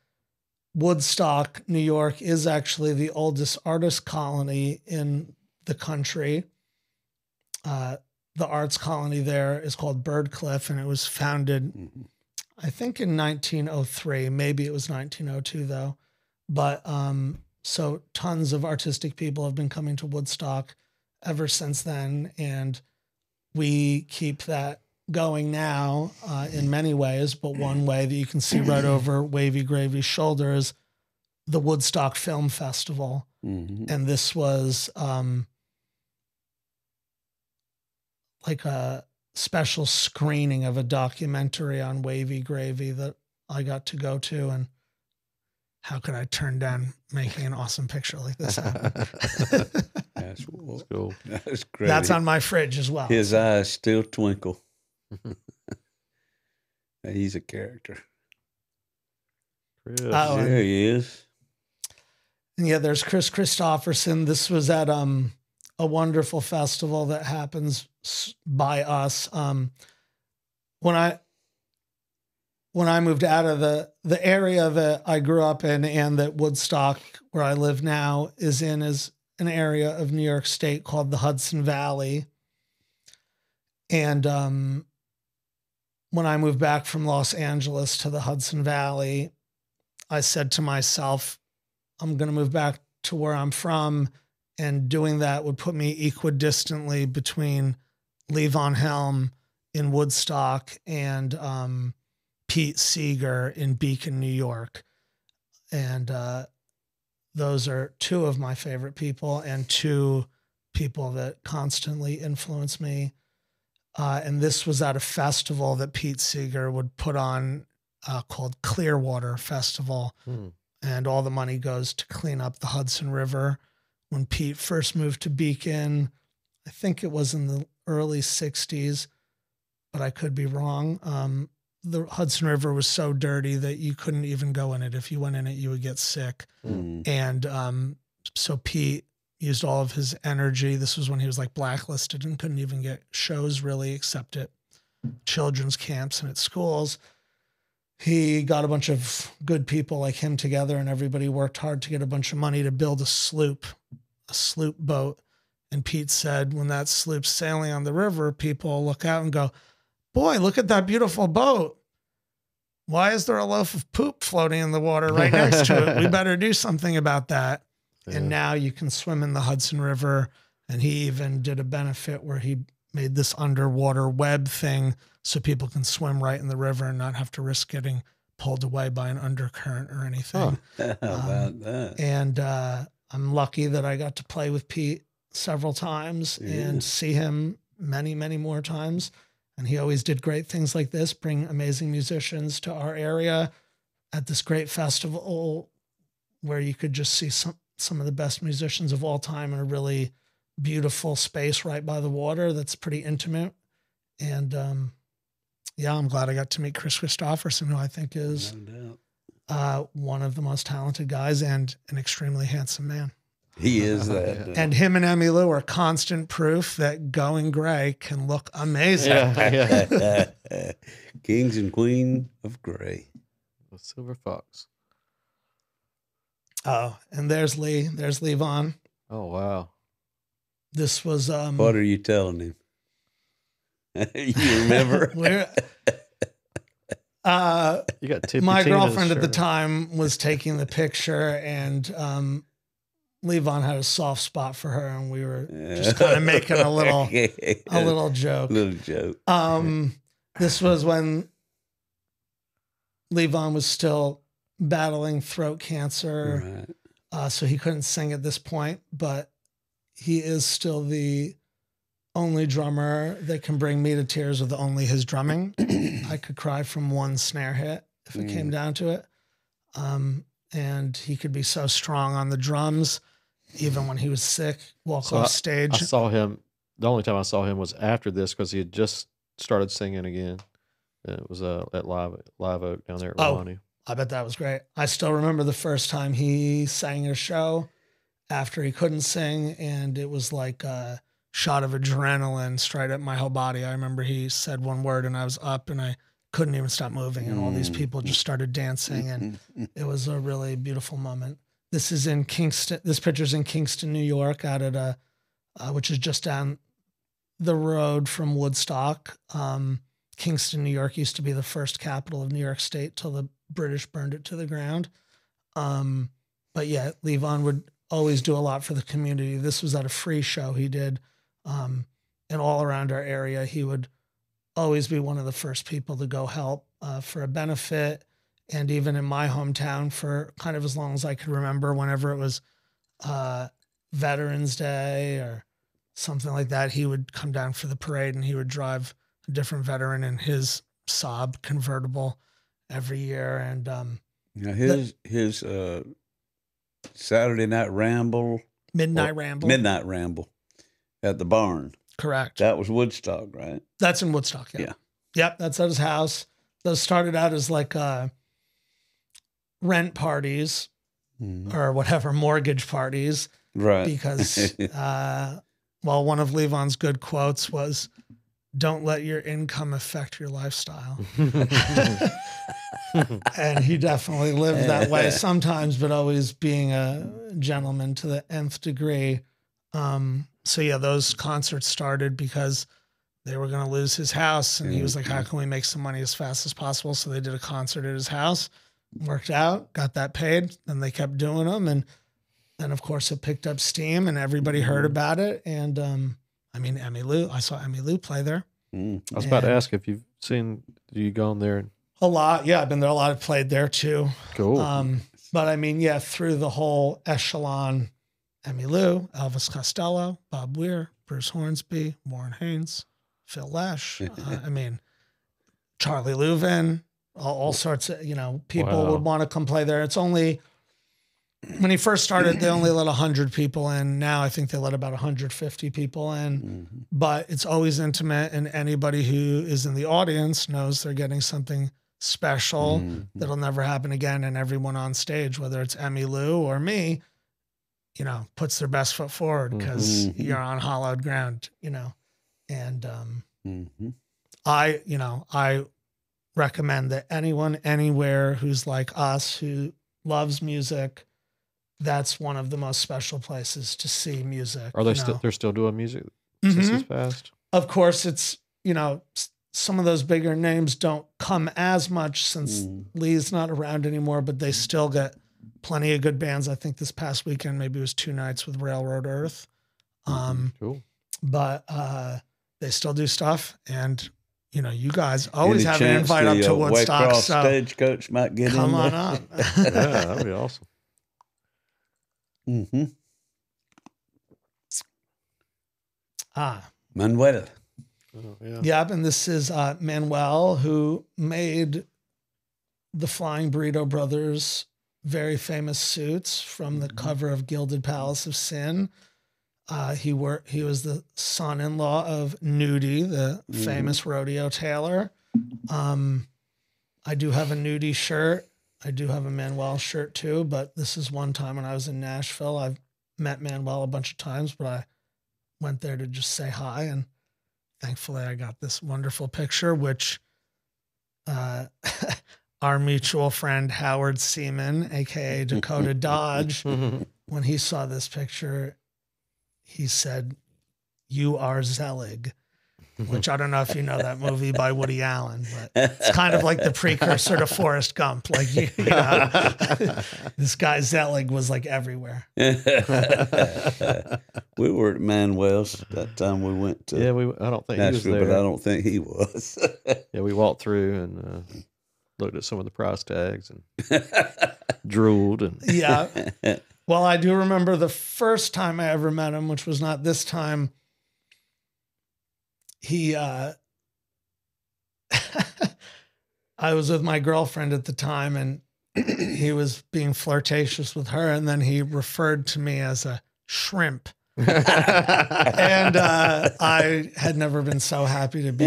Woodstock, New York is actually the oldest artist colony in the country. The arts colony there is called Birdcliff, and it was founded, I think, in 1903. Maybe it was 1902, though. But so tons of artistic people have been coming to Woodstock ever since then, and we keep that going now in many ways. But one way that you can see right over Wavy Gravy's shoulder is the Woodstock Film Festival. And this was like a special screening of a documentary on Wavy Gravy that I got to go to. And how could I turn down making an awesome picture like this? That's cool. That's great. That's on my fridge as well. His eyes still twinkle. He's a character. There he is. And yeah, there's Chris Christopherson. This was at a wonderful festival that happens by us. When I moved out of the area that I grew up in, and that Woodstock, where I live now, is in, is an area of New York State called the Hudson Valley. And when I moved back from Los Angeles to the Hudson Valley, I said to myself, I'm going to move back to where I'm from, and doing that would put me equidistantly between Levon Helm in Woodstock and Pete Seeger in Beacon, New York. And those are two of my favorite people, and two people that constantly influence me. And this was at a festival that Pete Seeger would put on called Clearwater Festival. And all the money goes to clean up the Hudson River. When Pete first moved to Beacon, I think it was in the early 60s, but I could be wrong. The Hudson River was so dirty that you couldn't even go in it. If you went in it, you would get sick. And so Pete used all of his energy. This was when he was like blacklisted and couldn't even get shows really, except at children's camps and at schools. He got a bunch of good people like him together, and everybody worked hard to get a bunch of money to build a sloop boat. And Pete said, when that sloop's sailing on the river, people look out and go, boy, look at that beautiful boat. Why is there a loaf of poop floating in the water right next to it? We better do something about that. Yeah. And now you can swim in the Hudson River. And he even did a benefit where he made this underwater web thing so people can swim right in the river and not have to risk getting pulled away by an undercurrent or anything. How about that? And I'm lucky that I got to play with Pete several times and see him many, many more times. And he always did great things like this, bring amazing musicians to our area at this great festival where you could just see some of the best musicians of all time in a really beautiful space right by the water that's pretty intimate. And I'm glad I got to meet Chris Christopherson, who I think is one of the most talented guys and an extremely handsome man. He is that. And him and Emmylou are constant proof that Going Gray can look amazing. Kings and Queen of Gray. The Silver Fox. Oh, and there's Lee. There's Levon. Oh, wow. This was... what are you telling him? You remember? You got Tippy My Tina's girlfriend at the shirt. time was taking the picture, and Levon had a soft spot for her, and we were just kind of making a little joke. Little joke. This was when Levon was still battling throat cancer, Right. so he couldn't sing at this point, but he is still the only drummer that can bring me to tears with only his drumming. I could cry from one snare hit if it came down to it. And he could be so strong on the drums, even when he was sick, walk off stage. I saw him. The only time I saw him was after this because he had just started singing again. It was at Live Oak down there at Ronnie. I bet that was great. I still remember the first time he sang at a show after he couldn't sing, and it was like a shot of adrenaline straight up my whole body. I remember he said one word and I was up and I couldn't even stop moving, and all these people just started dancing, and it was a really beautiful moment. This is in Kingston. This picture's in Kingston, New York, out at which is just down the road from Woodstock. Kingston, New York used to be the first capital of New York State till the British burned it to the ground. But yeah, Levon would always do a lot for the community. This was at a free show he did. And all around our area, he would always be one of the first people to go help for a benefit. And even in my hometown for kind of as long as I could remember, whenever it was Veterans Day or something like that, he would come down for the parade and he would drive a different veteran in his Saab convertible every year. And now his Saturday Night Ramble, Midnight Ramble at the barn. Correct. That was Woodstock, right? That's in Woodstock. Yeah. Yep. That's at his house. Those started out as like rent parties or whatever, mortgage parties. Right. Because, one of Levon's good quotes was, "Don't let your income affect your lifestyle." And he definitely lived that way sometimes, but always being a gentleman to the nth degree. So yeah, those concerts started because they were going to lose his house, and he was like, how can we make some money as fast as possible? So they did a concert at his house, worked out, got that paid, and they kept doing them. And then of course it picked up steam and everybody heard about it. And I saw Emmylou play there. I was about to ask if you've seen, do you go on there? A lot. Yeah. I've been there a lot. I've played there too. Cool. But through the whole echelon, Emmylou, Elvis Costello, Bob Weir, Bruce Hornsby, Warren Haynes, Phil Lesh. Charlie Louvin, all sorts of, people would want to come play there. It's only, when he first started, they only let 100 people in. Now I think they let about 150 people in, but it's always intimate, and anybody who is in the audience knows they're getting something special that'll never happen again. And everyone on stage, whether it's Emmylou or me, puts their best foot forward because you're on hallowed ground, and I recommend that anyone anywhere who's like us, who loves music, that's one of the most special places to see music. Are they they're still doing music since he's passed? Of course, it's, some of those bigger names don't come as much since Lee's not around anymore, but they still get plenty of good bands. I think this past weekend, maybe it was 2 nights with Railroad Earth. Cool. But they still do stuff. And, you guys always have an invite up to Woodstock. Waycross So Stagecoach might get come in on there. up. Yeah, that'd be awesome. Manuel. Oh, yeah. Yep. And this is Manuel, who made the Flying Burrito Brothers very famous suits from the cover of Gilded Palace of Sin. He was the son-in-law of Nudie, the famous rodeo tailor. I do have a Nudie shirt. I do have a Manuel shirt too, but this is one time when I was in Nashville. I've met Manuel a bunch of times, but I went there to just say hi, and thankfully I got this wonderful picture, which our mutual friend Howard Seaman, aka Dakota Dodge, when he saw this picture, he said, "You are Zelig." which I don't know if you know that movie by Woody Allen, but it's kind of like the precursor to Forrest Gump. Like, you know, this guy Zelig was like everywhere. We were at Manuel's that time we went to Yeah, I don't think he was Nashville, there. but I don't think he was. Yeah, we walked through and looked at some of the price tags and drooled. And Yeah. Well, I do remember the first time I ever met him, which was not this time. I was with my girlfriend at the time, and he was being flirtatious with her, and then he referred to me as a shrimp. And I had never been so happy to be,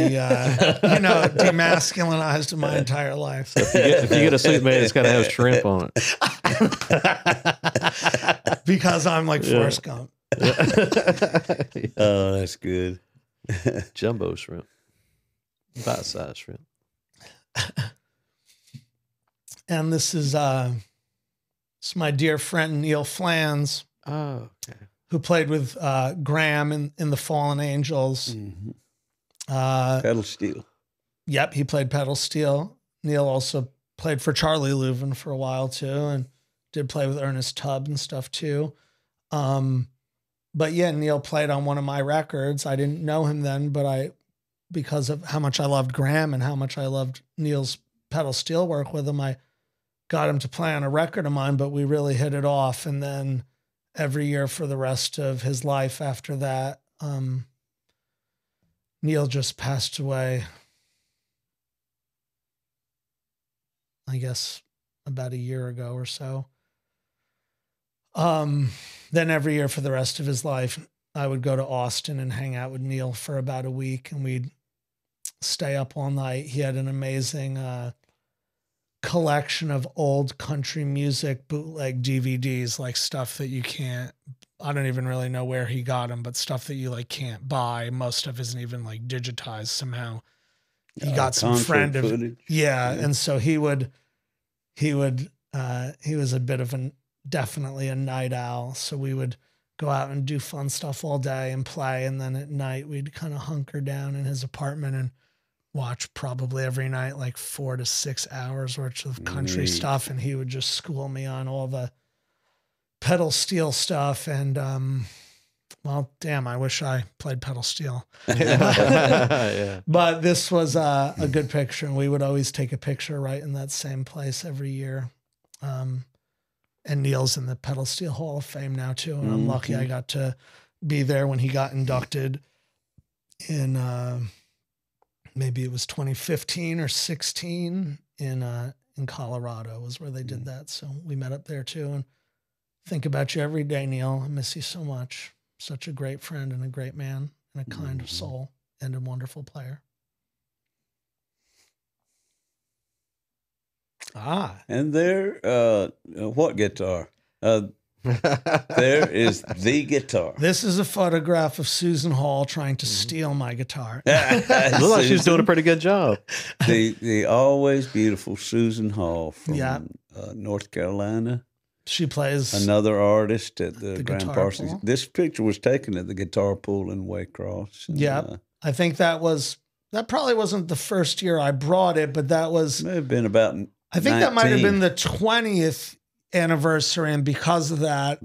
demasculinized in my entire life. if you get a suit made, it's got to have shrimp on it. Because I'm like Forrest Gump. Oh, that's good. Jumbo shrimp. Bite-sized shrimp. And this is my dear friend Neil Flans. Oh, okay. Who played with Gram in the Fallen Angels. Mm-hmm. Pedal steel. Yep, he played pedal steel. Neil also played for Charlie Louvin for a while too, and did play with Ernest Tubb and stuff too. But yeah, Neil played on one of my records. I didn't know him then, but because of how much I loved Gram and how much I loved Neil's pedal steel work with him, I got him to play on a record of mine, but we really hit it off. And then every year for the rest of his life after that, Neil just passed away, I guess, about a year ago or so. Then every year for the rest of his life, I would go to Austin and hang out with Neil for about a week, and we'd stay up all night. He had an amazing collection of old country music bootleg DVDs, like stuff that you can't, I don't even really know where he got them, but stuff that you like can't buy. Most of it isn't even like digitized somehow. He got some friend of footage. Yeah. And so he was a bit of definitely a night owl. So we would go out and do fun stuff all day and play. And then at night we'd kind of hunker down in his apartment and watch probably every night, like 4 to 6 hours worth of country stuff. And he would just school me on all the pedal steel stuff. And, well, damn, I wish I played pedal steel. Yeah. But this was a good picture. And we would always take a picture right in that same place every year. And Neil's in the Pedal Steel Hall of Fame now too. And I'm lucky I got to be there when he got inducted in, maybe it was 2015 or 16 in Colorado was where they did that. So we met up there too, and think about you every day, Neil. I miss you so much. Such a great friend and a great man and a kind soul and a wonderful player. And there, what guitar? There is the guitar. This is a photograph of Susan Hall trying to steal my guitar. Looked like she was doing a pretty good job. The always beautiful Susan Hall from North Carolina. She plays another artist at the Gram Parsons. Pool. This picture was taken at the guitar pool in Waycross. Yeah, I think that probably wasn't the first year I brought it, but that was may have been about. I think 19. that might have been the 20th anniversary, and because of that,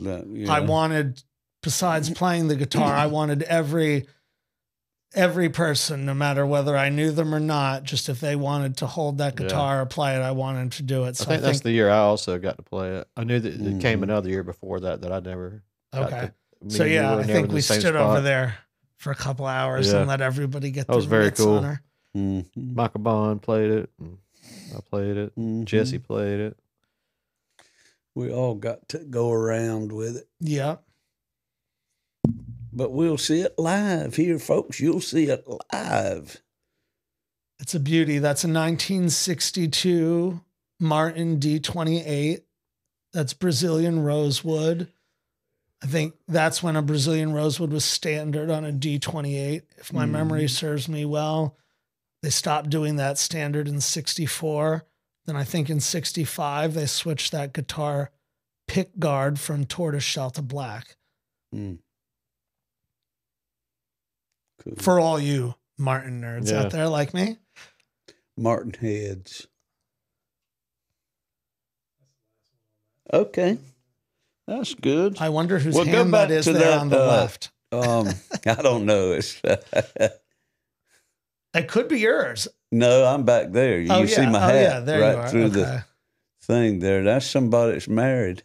I wanted, besides playing the guitar, I wanted every person, no matter whether I knew them or not, just if they wanted to hold that guitar or play it, I wanted them to do it. So I think that's the year I also got to play it. I knew that it came another year before that I never. Okay. So yeah, I think we stood over there for a couple hours and let everybody get that was very cool. On her. Michael Bond played it. And I played it. Jesse played it. We all got to go around with it. Yeah. But we'll see it live here, folks. You'll see it live. It's a beauty. That's a 1962 Martin D28. That's Brazilian rosewood. I think that's when a Brazilian rosewood was standard on a D28. If my memory serves me well, they stopped doing that standard in 64. Then I think in 65, they switched that guitar pick guard from tortoiseshell to black. Cool. For all you Martin nerds out there like me. Martin heads. Okay. That's good. I wonder whose hand that is there on the left. I don't know. It's it could be yours. No, I'm back there. You see my hat right through the thing there. That's somebody that's married.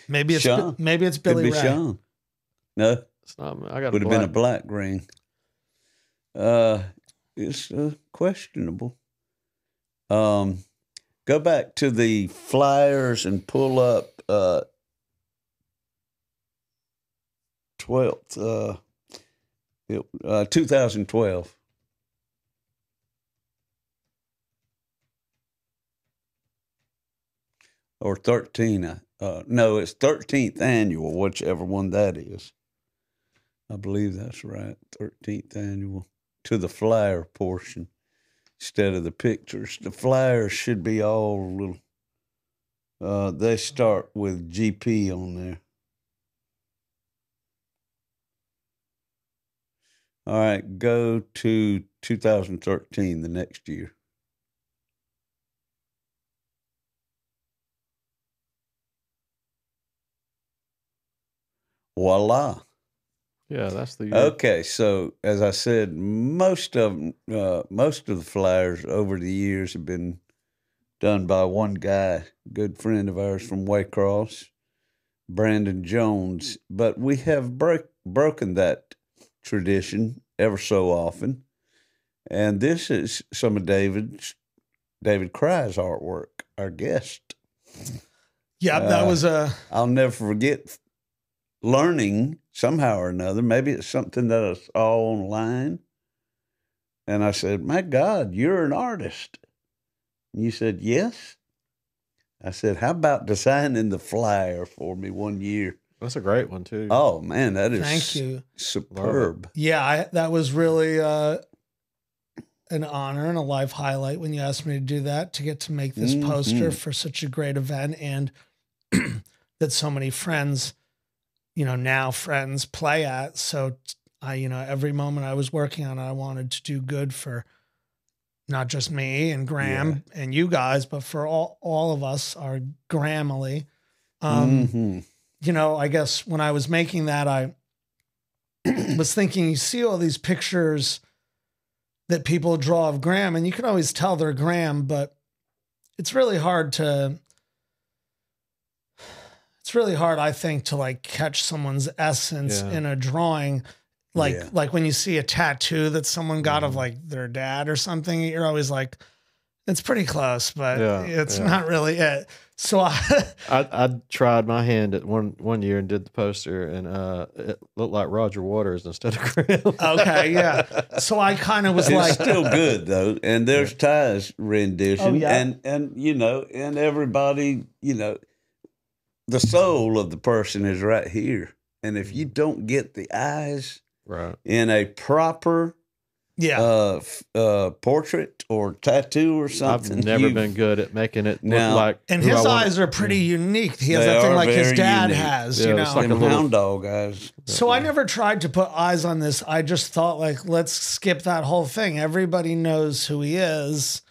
Maybe it's Sean. Maybe it's Billy Could be Ray. Sean. No, It's not, I got would have been a black ring. It's questionable. Go back to the flyers and pull up 2012. Or 13. No, it's 13th annual, whichever one that is. I believe that's right. 13th annual to the flyer portion instead of the pictures. The flyers should be all little. They start with GP on there. All right, go to 2013, the next year. Voila. Yeah, that's the year. Okay, so as I said, most of the flyers over the years have been done by one guy, good friend of ours from Waycross, Brandon Jones. But we have broken that tradition ever so often, and this is some of David Krai's artwork. Our guest. Yeah, that was a. I'll never forget learning somehow or another. Maybe it's something that I saw online, and I said, "My God, you're an artist." And you said, "Yes." I said, "How about designing the flyer for me one year?" That's a great one too. Oh man, that is Thank you. Superb. Yeah, that was really an honor and a life highlight when you asked me to do that, to get to make this poster for such a great event, and that so many friends, now friends, play at. So I, every moment I was working on it, I wanted to do good for not just me and Gram and you guys, but for all of us, our Gramily. I guess when I was making that, I was thinking, you see all these pictures that people draw of Gram, and you can always tell they're Gram, but it's really hard, I think, to like catch someone's essence in a drawing. Like when you see a tattoo that someone got of like their dad or something, you're always like, it's pretty close, but it's not really it. So I tried my hand at one year and did the poster, and it looked like Roger Waters instead of Graham. Okay, yeah. So I kind of was It's like, still good though, and there's Ty's rendition, and and everybody, the soul of the person is right here, and if you don't get the eyes in a proper portrait or tattoo or something. I've never been good at making it look like. And his eyes are pretty unique. He has that thing like his dad has, It's like a hound dog eyes. So I never tried to put eyes on this. I just thought, like, let's skip that whole thing. Everybody knows who he is.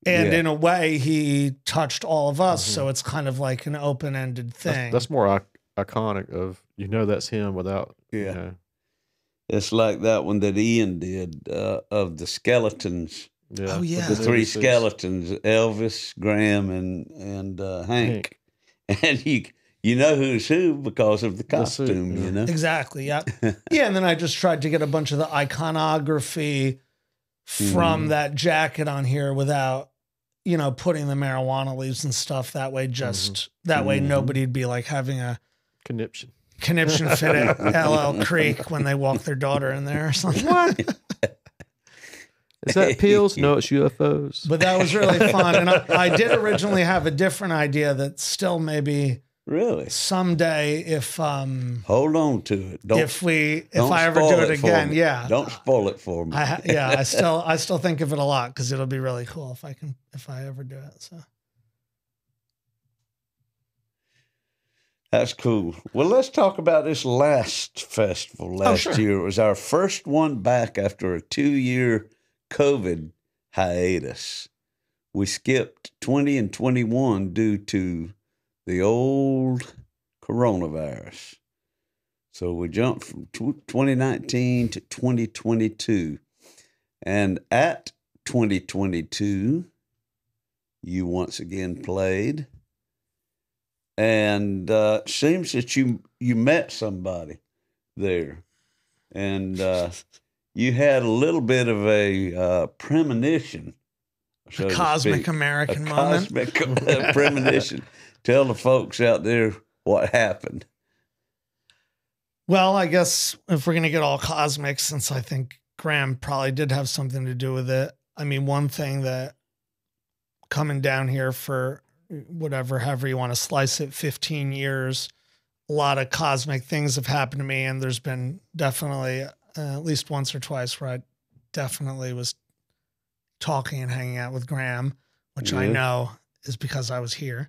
And in a way, he touched all of us. So it's kind of like an open-ended thing. That's more iconic of, that's him without, It's like that one that Ian did of the skeletons. Yeah. Oh, yeah. The three skeletons, Elvis, Graham, and Hank. And you know who's who because of the costume, Exactly, yeah. Yeah, and then I just tried to get a bunch of the iconography from that jacket on here without, putting the marijuana leaves and stuff. That way, that way nobody'd be like having a conniption fit at LL Creek when they walk their daughter in there or something. What? Is that pills? No, it's UFOs. But that was really fun. And I did originally have a different idea that still maybe someday, if hold on to it. If I ever do it again, don't spoil it for me. I still think of it a lot because it'll be really cool if I ever do it. So That's cool. Well, let's talk about this last festival last sure. year. It was our first one back after a 2-year COVID hiatus. We skipped 20 and 21 due to the old coronavirus. So we jumped from 2019 to 2022. And at 2022, you once again played. And it seems that you met somebody there. And you had a little bit of a premonition. So A cosmic American moment. Cosmic premonition. Tell the folks out there what happened. Well, I guess if we're going to get all cosmic, since I think Gram probably did have something to do with it. I mean, one thing that coming down here for however you want to slice it, 15 years, a lot of cosmic things have happened to me. And there's been definitely at least once or twice where I definitely was talking and hanging out with Gram, which I know is because I was here.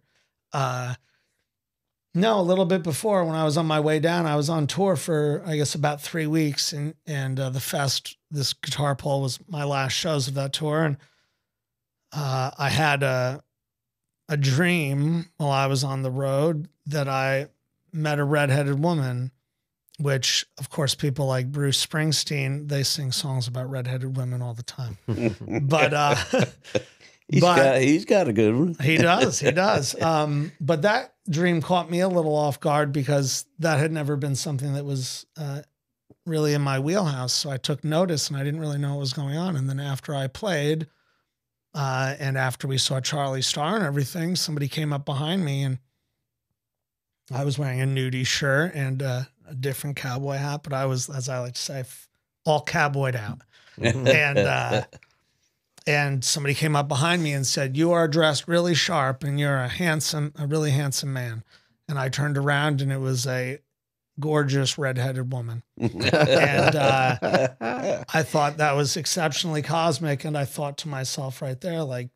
No, a little bit before, when I was on my way down, I was on tour for, I guess, about 3 weeks. And the fest, this guitar pole was my last shows of that tour. And I had a dream while I was on the road that I met a redheaded woman, which, of course, people like Bruce Springsteen, they sing songs about redheaded women all the time. But he's got a good one. He does. But that dream caught me a little off guard because that had never been something that was really in my wheelhouse. So I took notice and I didn't really know what was going on. And then after I played and after we saw Charlie Starr and everything, somebody came up behind me and I was wearing a nudie shirt and a different cowboy hat, but I was, as I like to say, all cowboyed out. And somebody came up behind me and said, "You are dressed really sharp and you're a really handsome man." And I turned around and it was a gorgeous redheaded woman. And I thought that was exceptionally cosmic. And I thought to myself right there, like,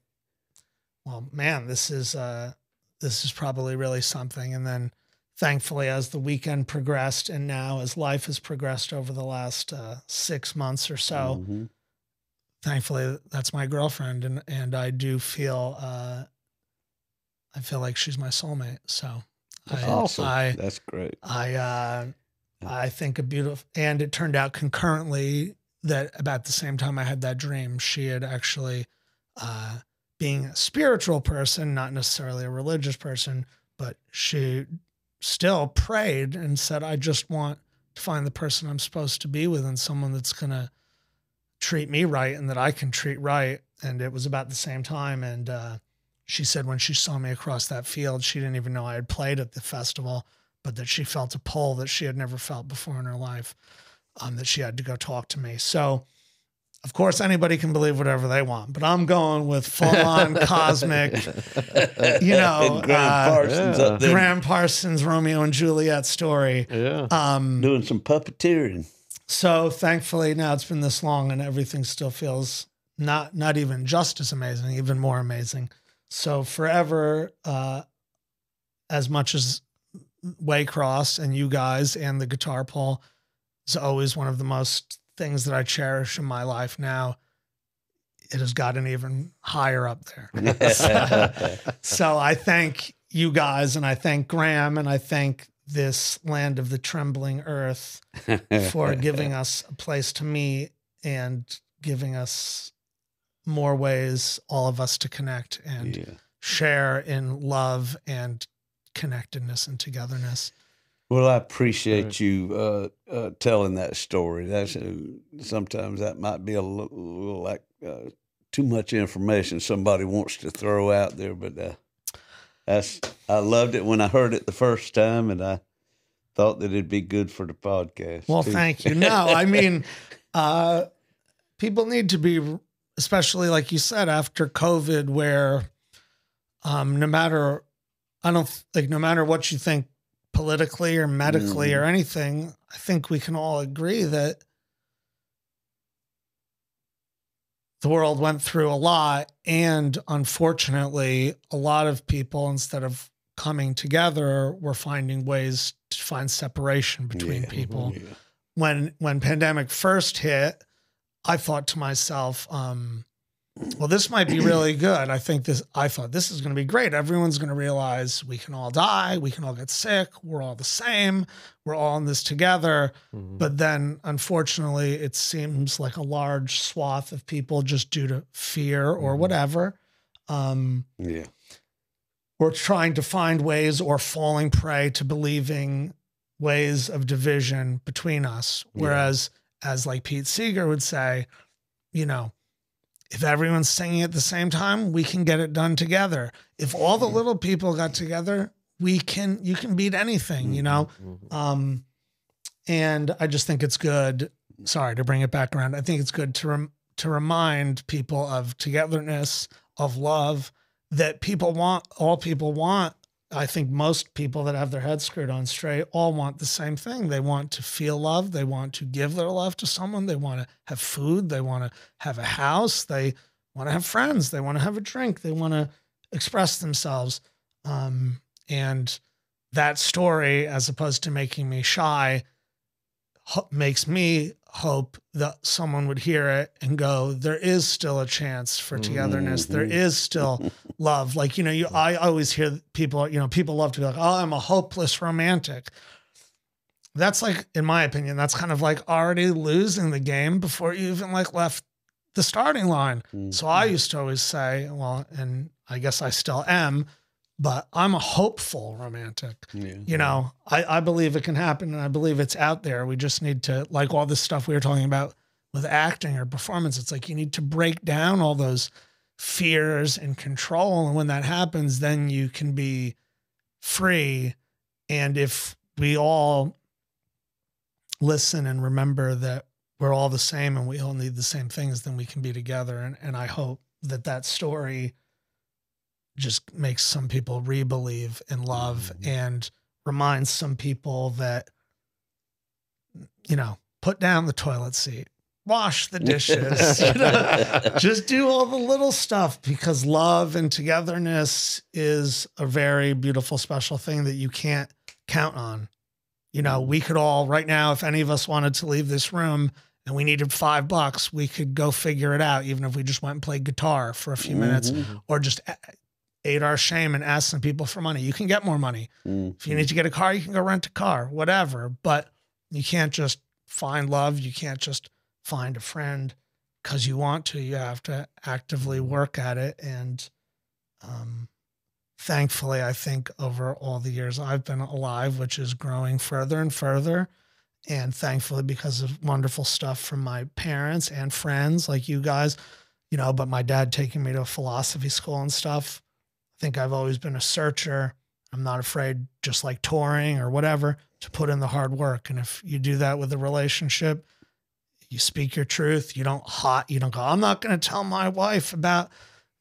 well, man, this is probably really something. And then thankfully, as the weekend progressed and now as life has progressed over the last 6 months or so, thankfully that's my girlfriend. And I do feel, I feel like she's my soulmate. So that's awesome. That's great. I think and it turned out concurrently that about the same time I had that dream, she had actually, being a spiritual person, not necessarily a religious person, but she still prayed and said, "I just want to find the person I'm supposed to be with and someone that's going to treat me right and that I can treat right." And it was about the same time. And she said when she saw me across that field, she didn't even know I had played at the festival, but that she felt a pull that she had never felt before in her life, that she had to go talk to me. So, of course, anybody can believe whatever they want, but I'm going with full-on cosmic, Gram Parsons, Romeo and Juliet story. Yeah. Doing some puppeteering. So thankfully now it's been this long and everything still feels not even just as amazing, even more amazing. So forever, as much as Waycross and you guys and the guitar pole is always one of the most things that I cherish in my life now, it has gotten even higher up there. So I thank you guys and I thank Gram and I thank this land of the trembling earth for giving us a place to meet and giving us more ways, all of us, to connect and share in love and connectedness and togetherness. Well, I appreciate you telling that story. That's sometimes that might be a little like too much information somebody wants to throw out there, but I loved it when I heard it the first time, and I thought that it'd be good for the podcast. Well, too. thank you. No, I mean, people need to be, especially like you said, after COVID, where no matter what you think politically or medically or anything, I think we can all agree that the world went through a lot. And unfortunately, a lot of people, instead of coming together, we're finding ways to find separation between people. Yeah. When pandemic first hit, I thought to myself, well, this might be really good. I thought this is going to be great. Everyone's going to realize we can all die. We can all get sick. We're all the same. We're all in this together. But then, unfortunately, it seems like a large swath of people, just due to fear or whatever, we're trying to find ways or falling prey to believing ways of division between us. Whereas, as like Pete Seeger would say, you know, if everyone's singing at the same time, we can get it done together. If all the little people got together, you can beat anything, you know? And I just think it's good. Sorry to bring it back around. I think it's good to remind people of togetherness, of love, that all people want. I think most people that have their heads screwed on straight all want the same thing. They want to feel love. They want to give their love to someone. They want to have food. They want to have a house. They want to have friends. They want to have a drink. They want to express themselves. And that story, as opposed to making me shy, makes me hope that someone would hear it and go, there is still a chance for togetherness. There is still love. Like, you know, I always hear people, you know, people love to be like, oh, I'm a hopeless romantic. That's like, in my opinion, that's kind of like already losing the game before you even like left the starting line. So I used to always say, well, and I guess I still am, but I'm a hopeful romantic. You know, I believe it can happen, and I believe it's out there. We just need to, like all this stuff we were talking about with acting or performance, it's like you need to break down all those fears and control. And when that happens, then you can be free. And if we all listen and remember that we're all the same and we all need the same things, then we can be together. And I hope that story just makes some people re-believe in love and reminds some people that, you know, put down the toilet seat, wash the dishes, you know, just do all the little stuff, because love and togetherness is a very beautiful, special thing that you can't count on. You know, we could all right now, if any of us wanted to leave this room and we needed $5, we could go figure it out, even if we just went and played guitar for a few minutes or just ate our shame and asked some people for money. You can get more money. If you need to get a car, you can go rent a car, whatever. But you can't just find love. You can't just find a friend because you want to. You have to actively work at it. And thankfully, I think over all the years I've been alive, which is growing further and further, and thankfully because of wonderful stuff from my parents and friends like you guys, you know, but my dad taking me to philosophy school and stuff, I think I've always been a searcher. I'm not afraid, just like touring or whatever, to put in the hard work. And if you do that with a relationship, you speak your truth. You don't go, I'm not going to tell my wife about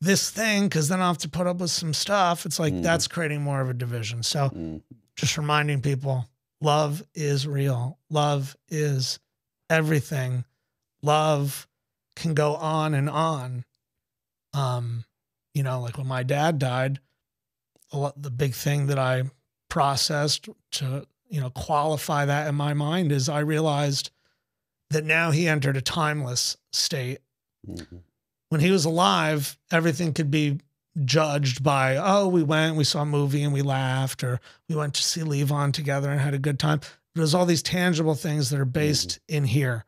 this thing because then I'll have to put up with some stuff. It's like that's creating more of a division. So just reminding people, love is real. Love is everything. Love can go on and on. You know, like when my dad died, the big thing that I processed to, you know, qualify that in my mind is I realized that now he entered a timeless state. When he was alive, everything could be judged by, oh, we saw a movie and we laughed, or we went to see Levon together and had a good time. There's all these tangible things that are based in here.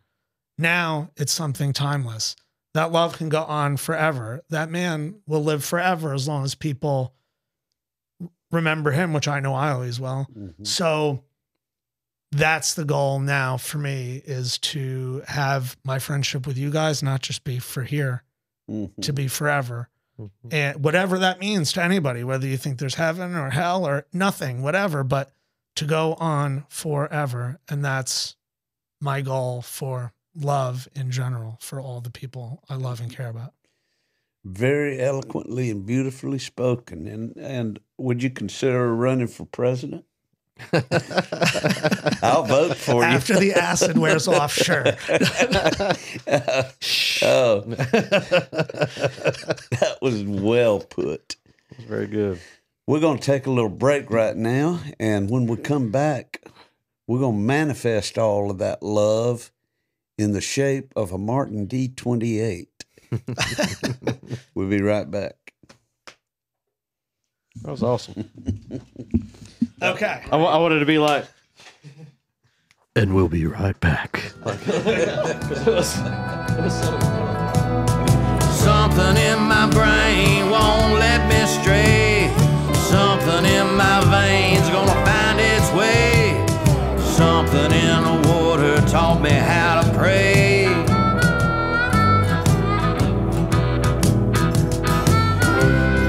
Now it's something timeless. That love can go on forever. That man will live forever as long as people remember him, which I know I always will. So that's the goal now for me, is to have my friendship with you guys not just be for here, to be forever. And whatever that means to anybody, whether you think there's heaven or hell or nothing, whatever, but to go on forever. And that's my goal for love in general, for all the people I love and care about. Very eloquently and beautifully spoken. And would you consider running for president? I'll vote for you. After the acid wears off, sure. That was well put. Very good. We're going to take a little break right now, and when we come back, we're going to manifest all of that love in the shape of a Martin D28. We'll be right back. That was awesome. Okay. I wanted to be like, and we'll be right back. Something in my brain won't let me stray. Something in my veins gonna find its way. Something in the water taught me how to pray.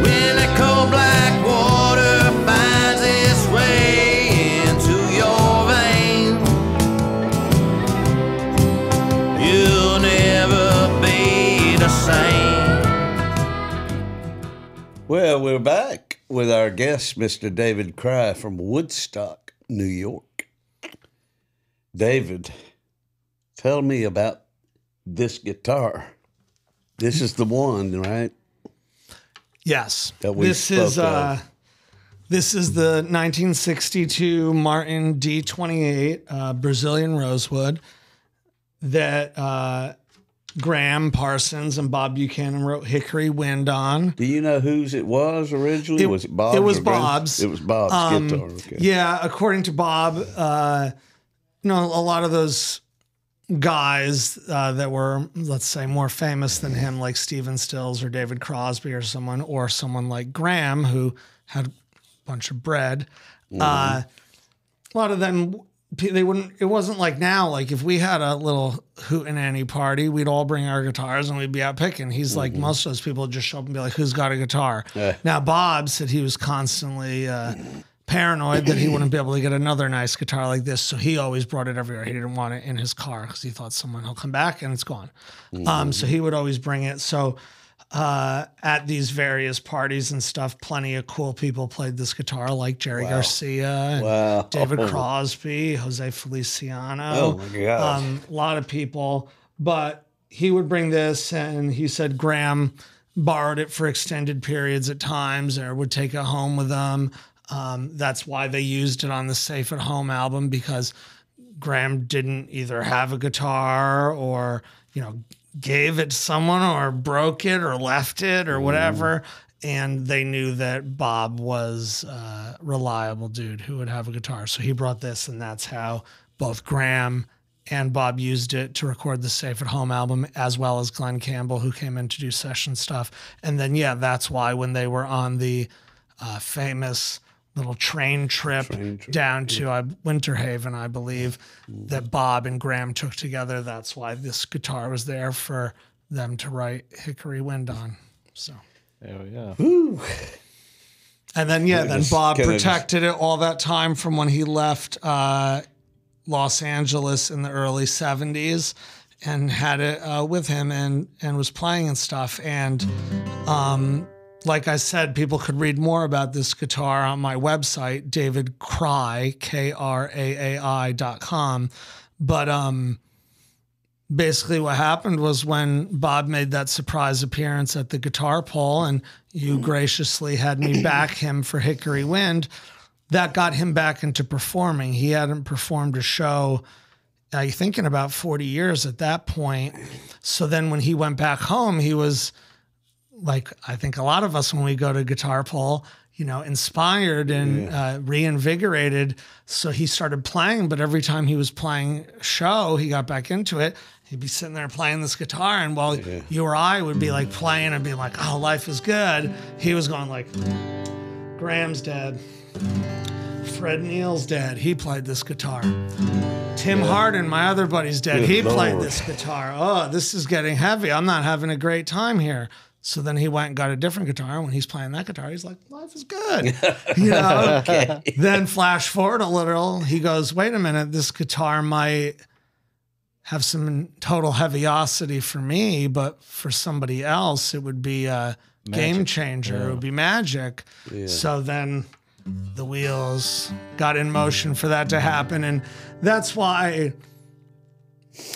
When that cold black water finds its way into your veins, you'll never be the same. Well, we're back with our guest, Mr. David Kraai from Woodstock, New York. David, tell me about this guitar. This is the one, right? Yes. That we spoke of. This is the 1962 Martin D28 Brazilian Rosewood that Gram Parsons and Bob Buchanan wrote Hickory Wind on. Do you know whose it was originally? Was it Bob's? It was Bob's. It was Bob's guitar. Okay. Yeah, according to Bob, a lot of those guys that were, let's say, more famous than him, like Stephen Stills or David Crosby or someone like Gram, who had a bunch of bread. A lot of them, they wouldn't. It wasn't like now. Like if we had a little hootenanny party, we'd all bring our guitars and we'd be out picking. He's like, most of those people would just show up and be like, "Who's got a guitar?" Now Bob said he was constantly paranoid that he wouldn't be able to get another nice guitar like this, so he always brought it everywhere. He didn't want it in his car because he thought he'll come back and it's gone. So he would always bring it. So at these various parties and stuff, plenty of cool people played this guitar, like Jerry Garcia and David Crosby, Jose Feliciano. Oh my gosh. A lot of people. But he would bring this, and he said Gram borrowed it for extended periods at times or would take it home with them. That's why they used it on the Safe at Home album, because Gram didn't either have a guitar or, gave it to someone or broke it or left it or whatever. And they knew that Bob was a reliable dude who would have a guitar. So he brought this, and that's how both Gram and Bob used it to record the Safe at Home album, as well as Glenn Campbell, who came in to do session stuff. And then, that's why when they were on the famous little train trip down to Winter Haven, I believe, that Bob and Gram took together. That's why this guitar was there for them to write Hickory Wind on. So, hell yeah. Woo. And then, then Bob protected it all that time from when he left Los Angeles in the early 70s and had it with him and was playing and stuff. And, like I said, people could read more about this guitar on my website, David Kraai, KRAAI.com. But basically what happened was when Bob made that surprise appearance at the Guitar Pole and you graciously had me back him for Hickory Wind, that got him back into performing. He hadn't performed a show, I think, in about 40 years at that point. So then when he went back home, he was... like I think a lot of us when we go to Guitar Pole, inspired and reinvigorated. So he started playing, but every time he was playing a show, he got back into it. He'd be sitting there playing this guitar, and while you or I would be like playing and be like, "Oh, life is good," he was going like, "Gram's dead. Fred Neil's dead. He played this guitar. Tim Hardin, my other buddy's dead. He played this guitar. Oh, this is getting heavy. I'm not having a great time here." So then he went and got a different guitar. When he's playing that guitar, he's like, life is good. Okay. Then flash forward a little, he goes, wait a minute, this guitar might have some total heaviosity for me, but for somebody else, it would be a game changer. It would be magic. So then the wheels got in motion for that to happen. And that's why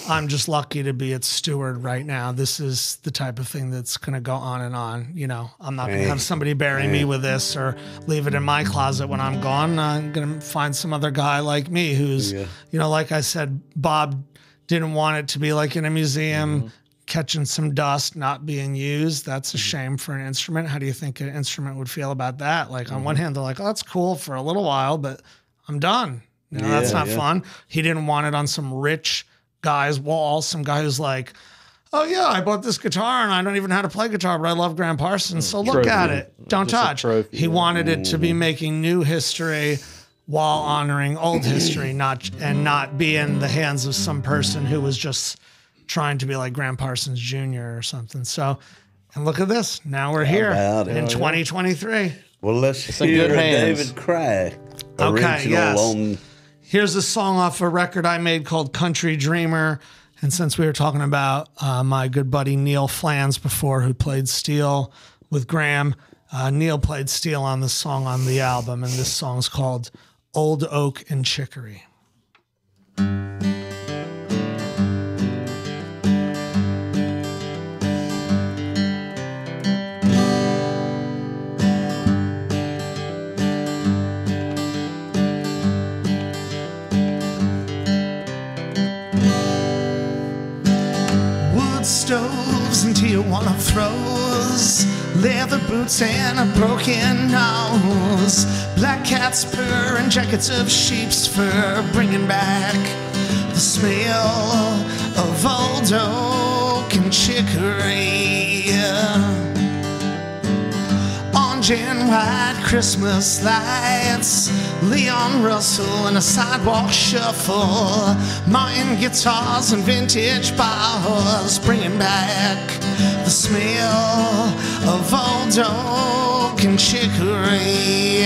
I'm just lucky to be its steward right now. This is the type of thing that's going to go on and on. You know, I'm not going to have somebody bury me with this or leave it in my closet when I'm gone. I'm going to find some other guy like me who's, you know, like I said, Bob didn't want it to be like in a museum, catching some dust, not being used. That's a shame for an instrument. How do you think an instrument would feel about that? Like on one hand, they're like, oh, that's cool for a little while, but I'm done. You know, that's not fun. He didn't want it on some rich guy's wall. Some guy who's like, oh yeah, I bought this guitar and I don't even know how to play guitar, but I love Gram Parsons. So look at it. Don't touch. He wanted it to be making new history while honoring old history, not be in the hands of some person who was just trying to be like Gram Parsons Jr. or something. So, and look at this. Now we're here in 2023. Well, let's hear David Kraai. Okay, yes. Here's a song off a record I made called Country Dreamer. And since we were talking about my good buddy Neil Flans before, who played steel with Gram, Neil played steel on this song on the album. And this song's called Old Oak and Chicory. Stoves and Tijuana throws, leather boots and a broken nose, black cats purr and jackets of sheep's fur, bringing back the smell of old oak and chicory. Orange and white Christmas lights, Leon Russell and a sidewalk shuffle, Martin guitars and vintage bars, bringing back the smell of old oak and chicory.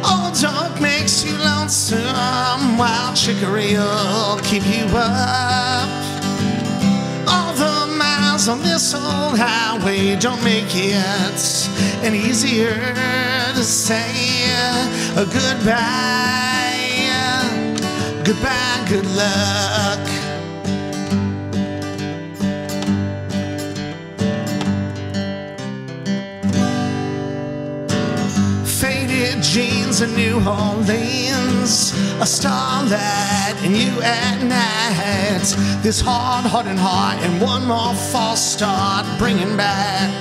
Old oak makes you lonesome, while chicory will keep you up. All the miles on this old highway don't make it any easier to say a goodbye, goodbye, good luck. Faded jeans and New Orleans, a starlight and you at night. This hard, hard and hard, and one more false start, bringing back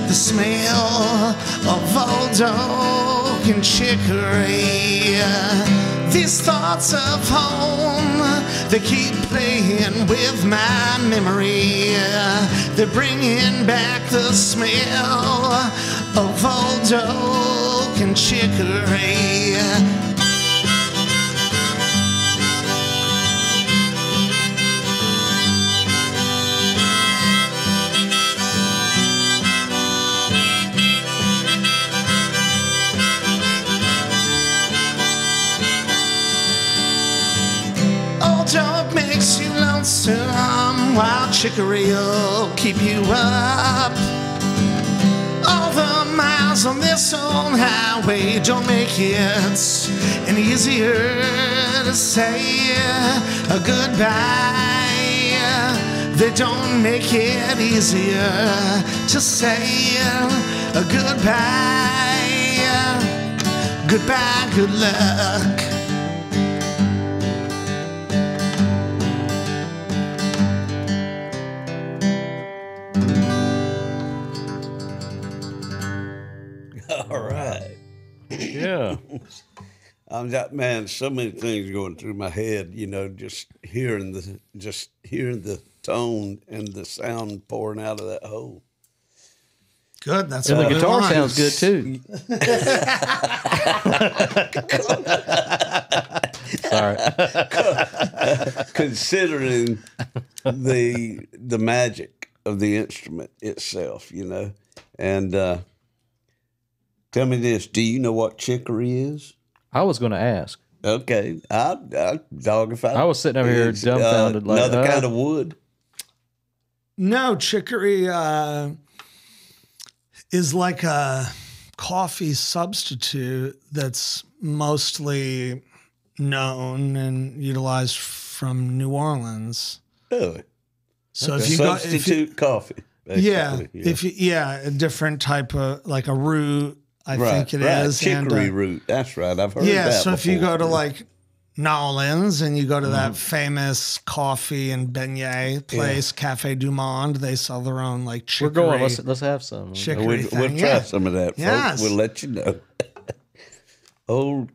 the smell of old oak and chicory. These thoughts of home, they keep playing with my memory. They're bringing back the smell of old oak and chicory. Oak makes you lonesome, while chicory will keep you up. All the miles on this old highway don't make it any easier to say a goodbye. They don't make it easier to say a goodbye, goodbye, good luck. All right. Yeah. I'm got, man, so many things going through my head, you know, just hearing the tone and the sound pouring out of that hole. Good. That's And the guitar sounds good too. Sorry. Considering the magic of the instrument itself, you know. And tell me this, do you know what chicory is? I was going to ask. Okay. I dog if I was sitting over here dumbfounded. Like, another kind of wood? No, chicory is like a coffee substitute that's mostly known and utilized from New Orleans. Really? So Okay. if you Substitute coffee. yeah, basically, a different type of like a root, I right, think it right. is. Chicory and, root. That's right. I've heard yeah, that so if you before. go to like New Orleans and you go to that famous coffee and beignet place, Cafe Du Monde, they sell their own like chicory. We're going. Let's have some. chicory We'll thing. try Yeah. some of that, folks. Yes. We'll let you know. old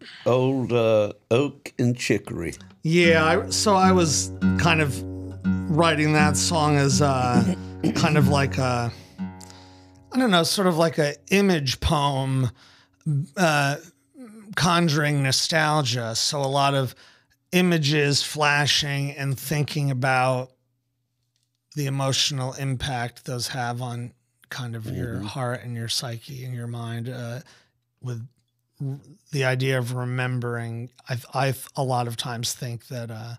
oak and chicory. Yeah, so I was kind of writing that song as kind of like a, I don't know, sort of like a image poem, conjuring nostalgia. So a lot of images flashing and thinking about the emotional impact those have on kind of your heart and your psyche and your mind, with the idea of remembering. I a lot of times think that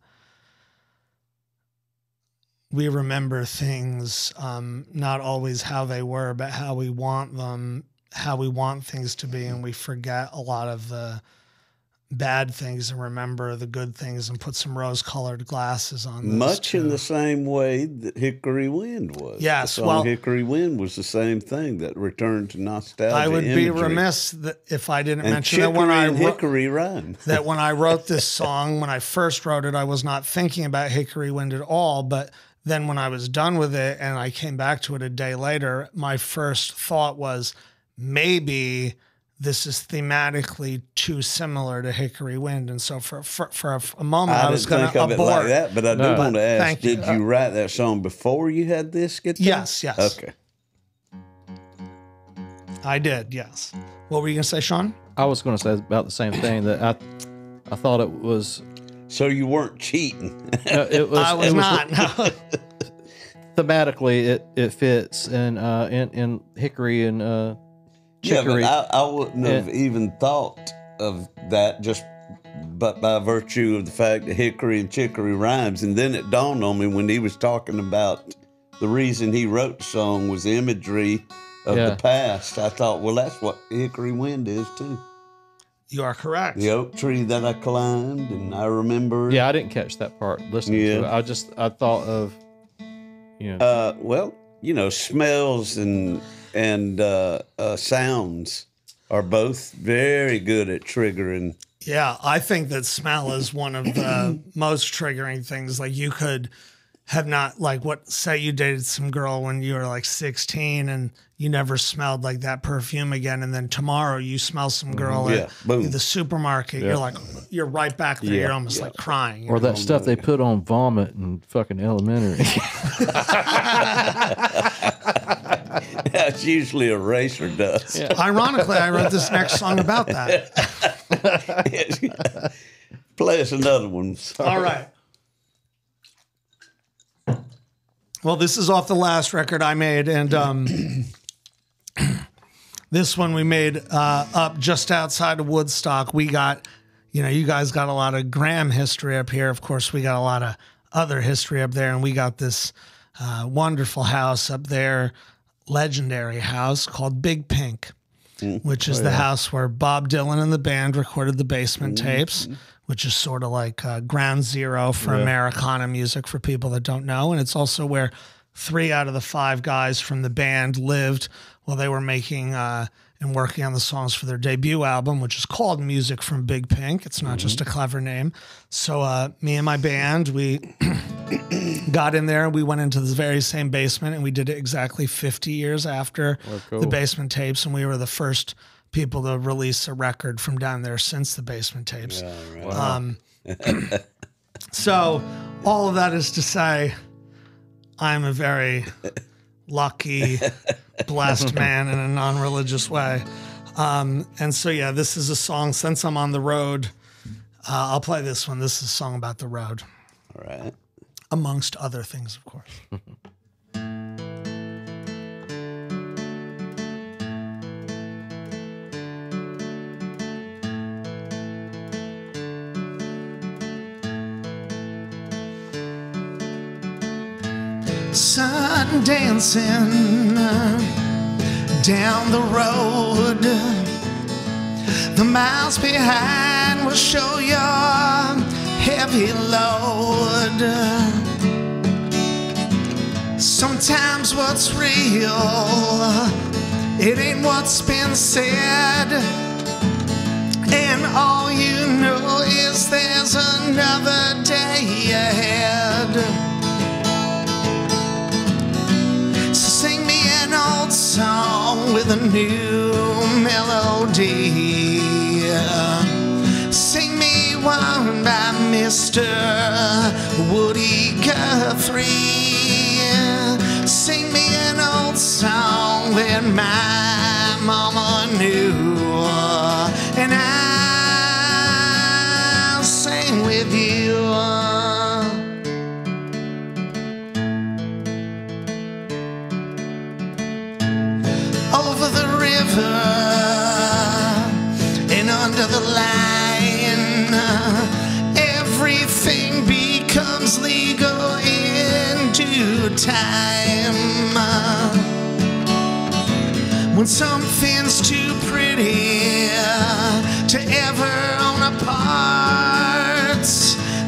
we remember things, not always how they were, but how we want them, how we want things to be, and we forget a lot of the bad things and remember the good things and put some rose-colored glasses on those Much in too. the same way that Hickory Wind was. Yes, The song well- Hickory Wind was the same thing, that returned to nostalgia I would be imagery. remiss if I didn't And mention that chicory when I and wrote, hickory rhyme. that when I wrote this song, when I first wrote it, I was not thinking about Hickory Wind at all. But then when I was done with it and I came back to it a day later, my first thought was maybe this is thematically too similar to Hickory Wind. And so for a moment, I was going think to of it abort. like that, but I do No. want to ask, Thank you. did you write that song before you had this guitar? Yes, yes. Okay. I did, yes. What were you going to say, Sean? I was going to say about the same thing, that I thought it was. So you weren't cheating. It was. I was it not. No. Thematically, it fits in Hickory and Yeah, Chicory. but I wouldn't have even thought of that but by virtue of the fact that Hickory and Chicory rhymes. And then it dawned on me when he was talking about the reason he wrote the song was imagery of Yeah. the past. I thought, well, that's what Hickory Wind is too. You are correct. The oak tree that I climbed, and I remember. Yeah, I didn't catch that part listening to it. I thought of, Well, smells and sounds are both very good at triggering. Yeah, I think that smell is one of the most triggering things. Like you could have not, like, say you dated some girl when you were like 16 and you never smelled like that perfume again. And then tomorrow you smell some girl at boom. the supermarket. Yeah. You're right back there. Yeah, You're almost like crying. or that stuff they put on vomit in fucking elementary. That's usually eraser dust. Yeah. Ironically, I wrote this next song about that. Play us another one. All right. Well, this is off the last record I made, and this one we made up just outside of Woodstock. We got, you guys got a lot of Gram history up here. Of course, we got a lot of other history up there, and we got this wonderful house up there, legendary house called Big Pink, which is the house where Bob Dylan and the band recorded the Basement tapes, which is sort of like ground zero for Americana music for people that don't know. And it's also where 3 out of the 5 guys from the band lived while they were making and working on the songs for their debut album, which is called Music from Big Pink. It's not just a clever name. So me and my band, we got in there. We went into the very same basement, and we did it exactly 50 years after the Basement tapes. And we were the first people to release a record from down there since the Basement tapes. Yeah, right. So all of that is to say, I'm a very lucky, blessed man in a non-religious way. And so, yeah, this is a song, since I'm on the road, I'll play this one. This is a song about the road. All right. Amongst other things, of course. Sun dancing down the road, The miles behind will show your heavy load. Sometimes what's real, it ain't what's been said. And all you know is there's another day ahead. So sing me an old song with a new melody. Sing me one by Mr. Woody Guthrie. Sing me an old song that my mama knew, and I'll sing with you. Over the river and under the line, everything becomes legal in due time. When something's too pretty to ever own apart,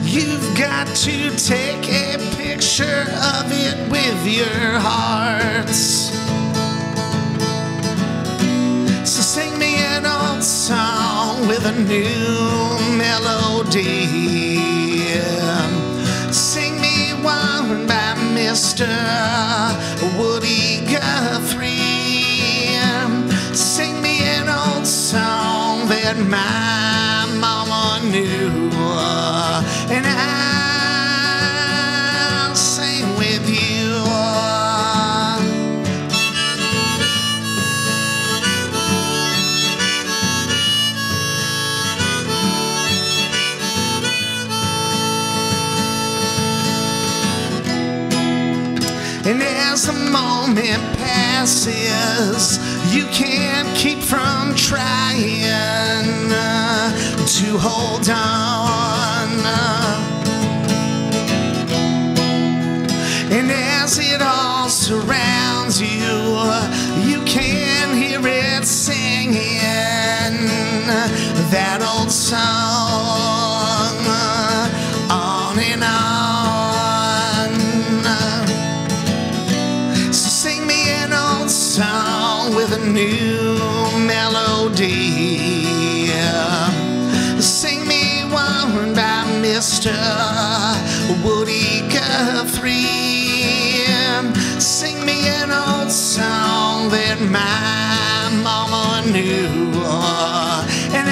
you've got to take a picture of it with your heart. So sing me an old song with a new melody. Sing me one by Mr. Woody Guthrie. Sing me an old song that my mama knew, and I'll sing with you. And as the moment passes, you can't keep from trying to hold on. And as it all surrounds you, you can hear it singing that old song on and on. Song with a new melody. Sing me one by Mr. Woody Guthrie. Sing me an old song that my mama knew, and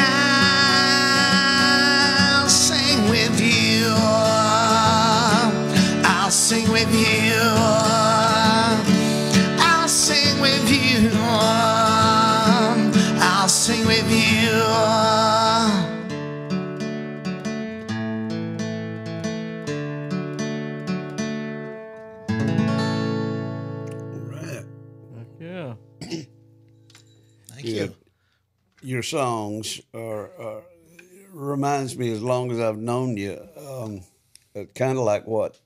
I'll sing with you. I'll sing with you. I'll sing with you. All right. Yeah. Thank you. Your songs are reminds me, as long as I've known you, kind of like what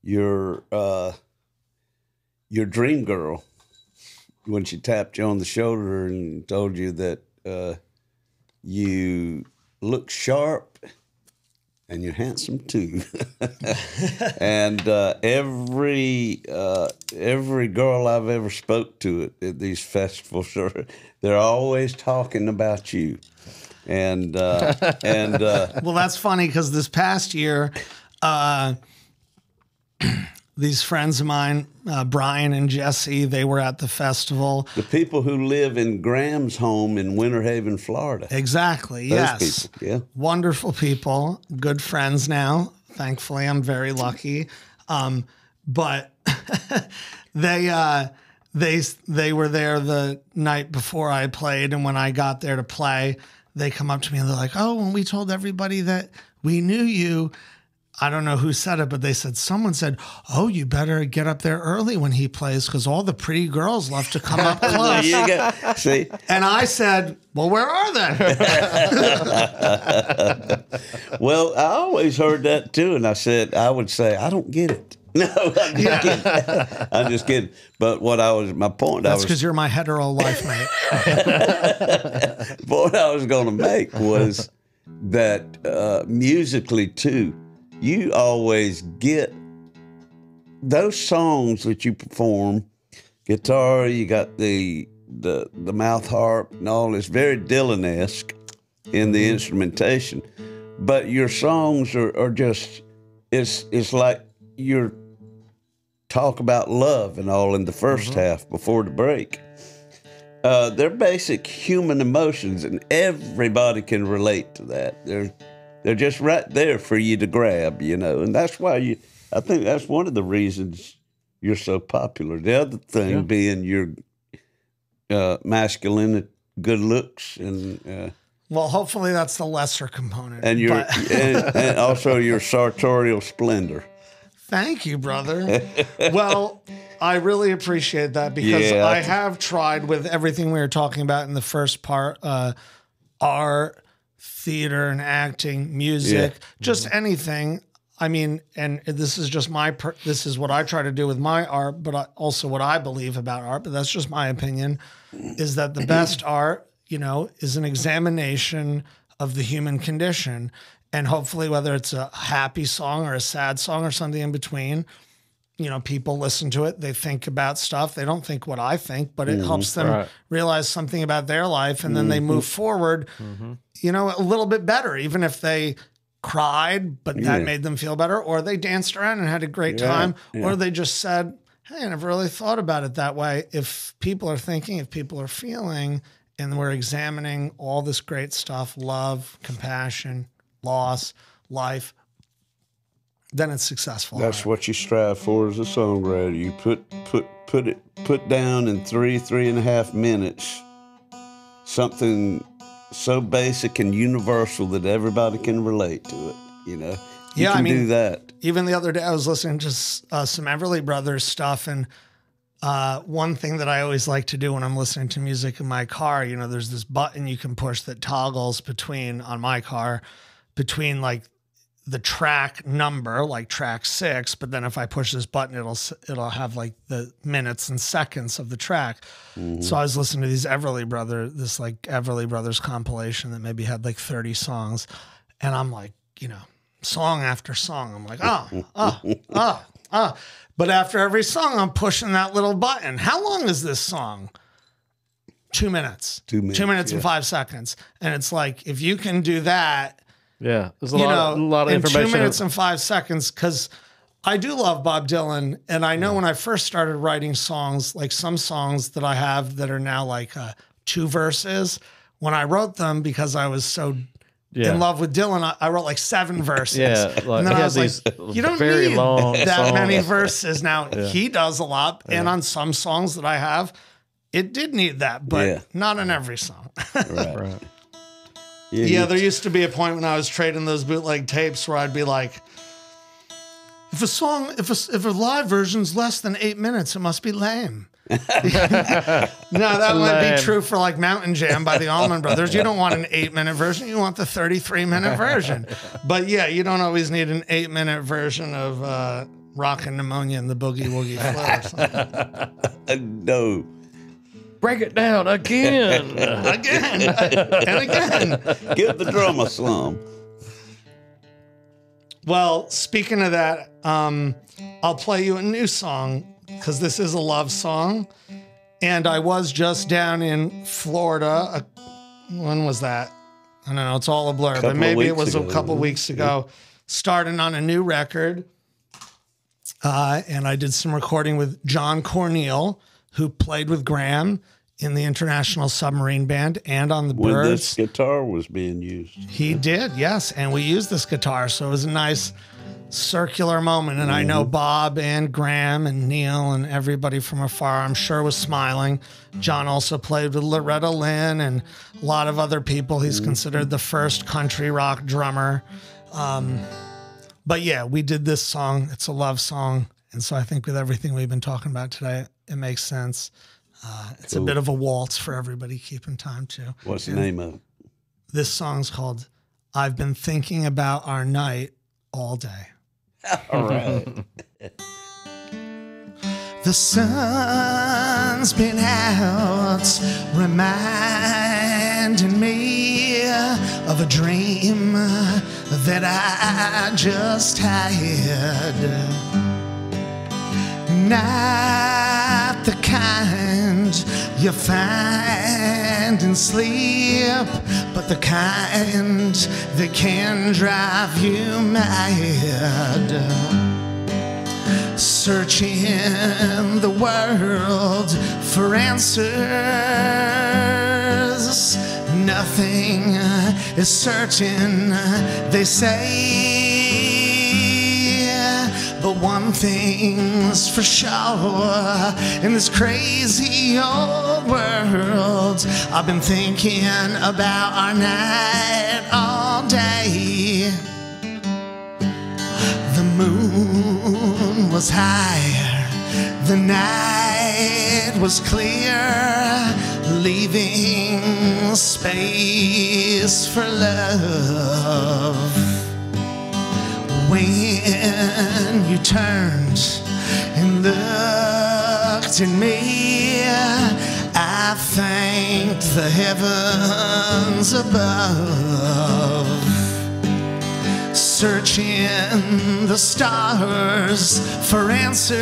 your dream girl, when she tapped you on the shoulder and told you that you look sharp and you're handsome too. And every girl I've ever spoke to at these festivals, they're always talking about you. And well, that's funny because this past year, these friends of mine, Brian and Jesse, they were at the festival. The people who live in Gram's home in Winter Haven, Florida. Exactly, Those yes. people, yeah. Wonderful people, good friends now. Thankfully, I'm very lucky. But they were there the night before I played, and when I got there to play, they come up to me and they're like, "Oh, when we told everybody that we knew you," I don't know who said it, but they said, someone said, "Oh, you better get up there early when he plays because all the pretty girls love to come up close." There you go. See? And I said, "Well, where are they?" Well, I always heard that too. And I would say, I don't get it. No, I'm just kidding. I'm just kidding. But my point That's because you're my hetero life mate. What I was going to make was that musically too, you always get those songs that you perform, guitar, you got the mouth harp and all this, very Dylan-esque in the instrumentation. But your songs are just, it's like you're talk about love and all in the first half before the break. They're basic human emotions, and everybody can relate to that. They're just right there for you to grab, and that's why I think that's one of the reasons you're so popular. The other thing being your masculine good looks and well, hopefully that's the lesser component. And and also your sartorial splendor. Thank you, brother. Well, I really appreciate that because I have tried with everything we were talking about in the first part, art, theater and acting, music, just anything. I mean, and this is just this is what I try to do with my art, but also what I believe about art, but that's just my opinion, is that the best art, is an examination of the human condition. And hopefully, whether it's a happy song or a sad song or something in between, people listen to it. They think about stuff. They don't think what I think, but it helps them realize something about their life. And then they move forward, a little bit better, even if they cried, but that made them feel better, or they danced around and had a great time, or they just said, hey, I never really thought about it that way. If people are thinking, if people are feeling, and we're examining all this great stuff, love, compassion, loss, life, then it's successful. That's what you strive for as a songwriter. You put down in 3.5 minutes something so basic and universal that everybody can relate to it. You can do that. Even the other day, I was listening to some Everly Brothers stuff, and one thing that I always like to do when I'm listening to music in my car, there's this button you can push that toggles on my car, between like the track number, like track 6, but then if I push this button, it'll have like the minutes and seconds of the track. So I was listening to this Everly Brothers compilation that maybe had like 30 songs, and I'm like, song after song, I'm like, but after every song, I'm pushing that little button. How long is this song? 2 minutes. 2 minutes. 2 minutes and 5 seconds. And it's like, if you can do that, there's a lot of information. In 2 minutes and 5 seconds, because I do love Bob Dylan. And I know when I first started writing songs, like some songs that I have that are now like 2 verses, when I wrote them, because I was so in love with Dylan, I wrote like 7 verses. And then I was like, you don't need that many verses. Now, he does a lot. And on some songs that I have, it did need that, but not on every song. Right. There used to be a point when I was trading those bootleg tapes where I'd be like, if a live version's less than 8 minutes, it must be lame. No, that might be true for like Mountain Jam by the Allman Brothers. You don't want an 8-minute version. You want the 33-minute version. But you don't always need an 8-minute version of Rockin' Pneumonia and the Boogie Woogie Flow or something. No. Break it down again. Again and again. Give the drummer some. Well, speaking of that, I'll play you a new song because this is a love song. And I was just down in Florida. When was that? I don't know. It's all a blur, but maybe it was a couple weeks ago. Starting on a new record. And I did some recording with John Corneal, who played with Gram in the International Submarine Band and on the Birds. When this guitar was being used. He did, yes. And we used this guitar, so it was a nice circular moment. And I know Bob and Gram and Neil and everybody from afar, I'm sure, was smiling. John also played with Loretta Lynn and a lot of other people. He's considered the first country rock drummer. But we did this song. It's a love song. And so I think with everything we've been talking about today, it makes sense. It's a bit of a waltz for everybody keeping time to. What's the name of it? This song's called I've Been Thinking About Our Night All Day. All right. The sun's been out, reminding me of a dream that I just had. Not the kind you find in sleep, but the kind that can drive you mad. Searching the world for answers. Nothing is certain, they say. But one thing's for sure, in this crazy old world, I've been thinking about our night all day. The moon was high, the night was clear, leaving space for love. When you turned and looked at me, I thanked the heavens above. Searching the stars for answers.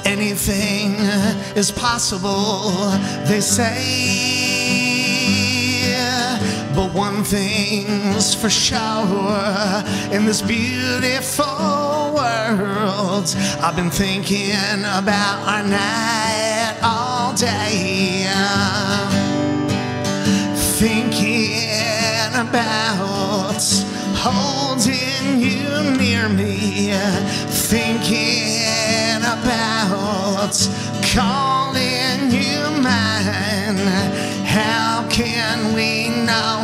Anything is possible, they say. But one thing's for sure, in this beautiful world, I've been thinking about our night all day. Thinking about holding you near me, thinking about calling you mine. How can we know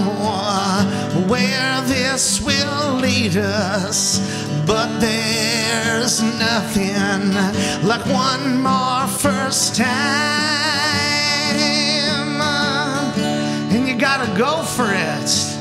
where this will lead us? But there's nothing like one more first time, and you gotta go for it.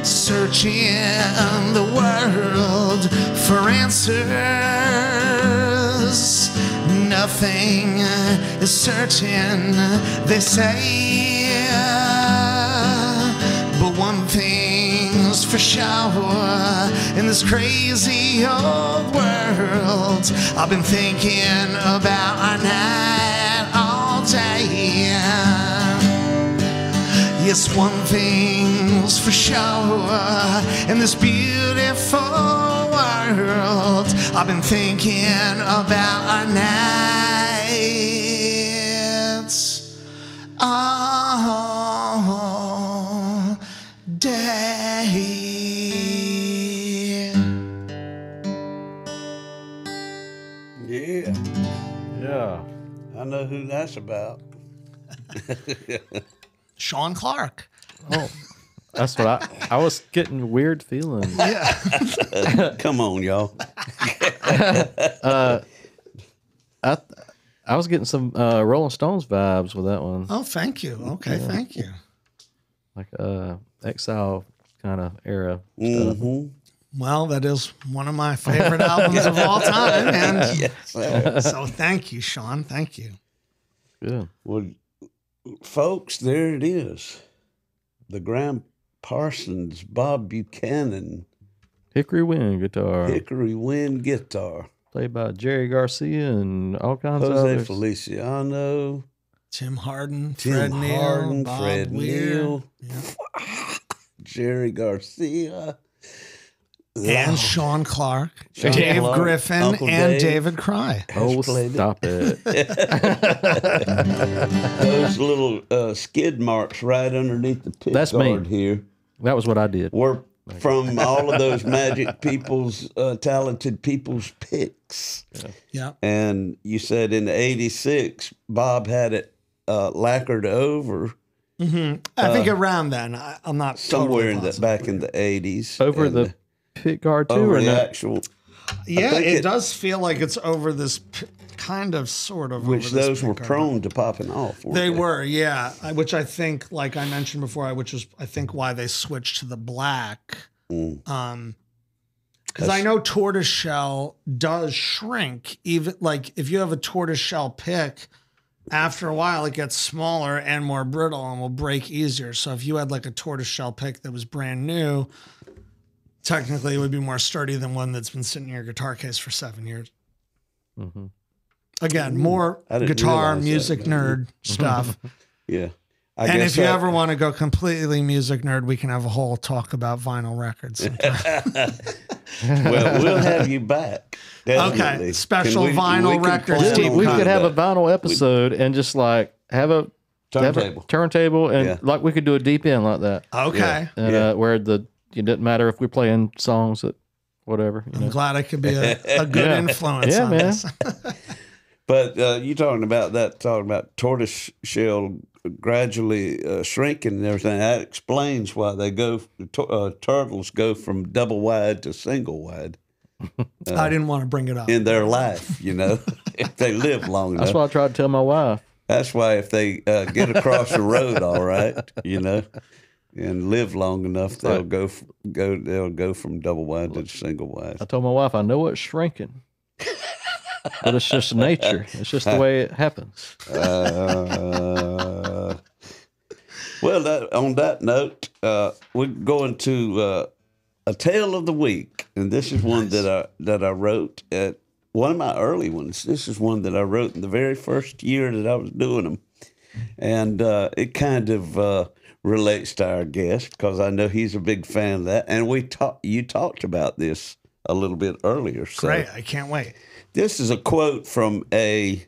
Searching the world for answers. Nothing is certain, they say. But one thing's for sure, in this crazy old world, I've been thinking about our night all day. Yes, one thing's for sure, in this beautiful world, I've been thinking about our nights all day. Yeah, Yeah. I know who that's about. Sean Clark. Oh, that's what I was getting weird feelings. Yeah. Come on, y'all. I was getting some Rolling Stones vibes with that one, Oh, thank you. Okay, thank you. like Exile kind of era stuff. Mm-hmm. Well, that is one of my favorite albums of all time, and Yes, sir. so thank you, Sean. Thank you. Good. Well, folks, there it is. The Gram Parsons, Bob Buchanan, Hickory Wind guitar, Hickory Wind guitar, played by Jerry Garcia and all kinds of Jose others. Feliciano, Tim Hardin, Tim Fred Neil, Hardin, Bob Fred Weir, Neil, yeah. Jerry Garcia, and Sean Clark, Sean Dave Clark, Griffin, Uncle and Dave. David Kraai. Oh, played it. stop it. Those little skid marks right underneath the pick That's me. guard here That was what I did. were from all of those magic people's, talented people's picks. Yeah. And you said in '86, Bob had it lacquered over. I think around then. I'm not somewhere totally back in the '80s. Over the pick guard too, over or the not? actual. Yeah, it does feel like it's over this kind of, sort of. Which over this those were pick guard. prone to popping off. Weren't They were, yeah. Which I think, like I mentioned before, which is I think why they switched to the black. Because I know tortoiseshell does shrink. Even like if you have a tortoiseshell pick, after a while it gets smaller and more brittle and will break easier. So if you had like a tortoiseshell pick that was brand new, technically it would be more sturdy than one that's been sitting in your guitar case for 7 years. Again, more guitar music nerd stuff. Yeah. And if you ever want to go completely music nerd, we can have a whole talk about vinyl records sometime. Well, we'll have you back. Definitely. Okay, special vinyl records. We could have a vinyl episode and just like have a turntable, and like we could do a deep end like that. Okay. And where it doesn't matter if we're playing songs that whatever. I'm glad I could be a good influence on man. this. But you talking about tortoiseshell gradually shrinking and everything. That explains why they go. Turtles go from double wide to single wide. I didn't want to bring it up in their life. If they live long enough. That's what I tried to tell my wife. That's why if they get across the road, all right, and live long enough, they'll go from double wide to single wide. I told my wife, I know it's shrinking. But it's just nature. It's just the way it happens. Well, on that note, we're going to a tale of the week, and this is one that I wrote at one of my early ones. This is one that I wrote in the very first year that I was doing them, and it kind of relates to our guest because I know he's a big fan of that, and you talked about this a little bit earlier. So. Great, I can't wait. This is a quote from a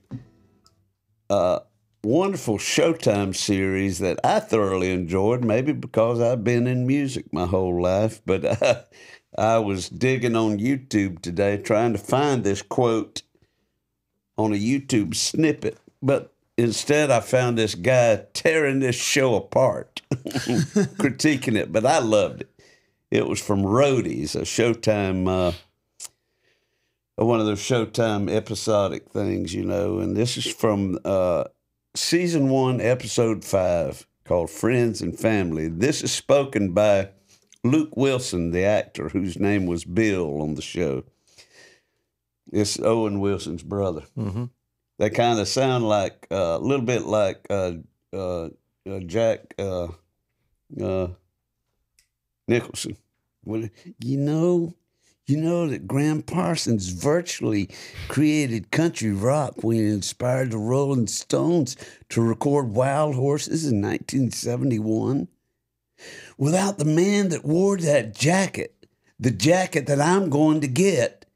wonderful Showtime series that I thoroughly enjoyed, maybe because I've been in music my whole life. But I was digging on YouTube today trying to find this quote on a YouTube snippet. But instead, I found this guy tearing this show apart, critiquing it. But I loved it. It was from Roadies, a Showtime one of those Showtime episodic things, and this is from season 1, episode 5, called Friends and Family. This is spoken by Luke Wilson, the actor, whose name was Bill on the show. It's Owen Wilson's brother. Mm-hmm. They kind of sound like a little bit like Jack Nicholson. Well, you know that Gram Parsons virtually created country rock when he inspired the Rolling Stones to record Wild Horses in 1971? Without the man that wore that jacket, the jacket that I'm going to get,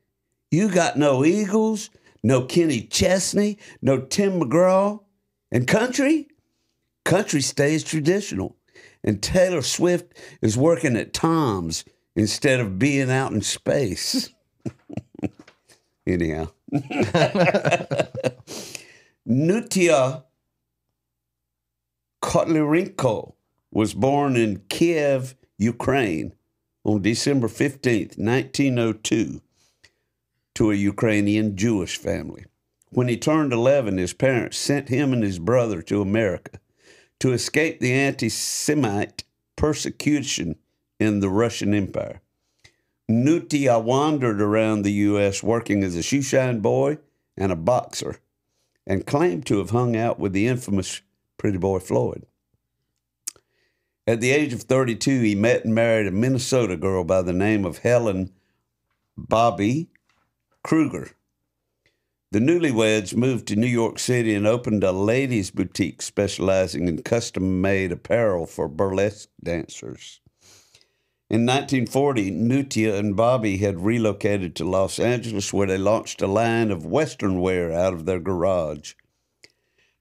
you got no Eagles, no Kenny Chesney, no Tim McGraw. And country? Country stays traditional. And Taylor Swift is working at Tom's instead of being out in space. Anyhow. Nutia Kotlyrenko was born in Kiev, Ukraine on December 15th, 1902, to a Ukrainian Jewish family. When he turned 11, his parents sent him and his brother to America to escape the anti-Semite persecution in the Russian Empire. Nutia wandered around the U.S. working as a shoeshine boy and a boxer, and claimed to have hung out with the infamous Pretty Boy Floyd. At the age of 32, he met and married a Minnesota girl by the name of Helen Bobby Kruger. The newlyweds moved to New York City and opened a ladies' boutique specializing in custom-made apparel for burlesque dancers. In 1940, Nutia and Bobby had relocated to Los Angeles, where they launched a line of Western wear out of their garage.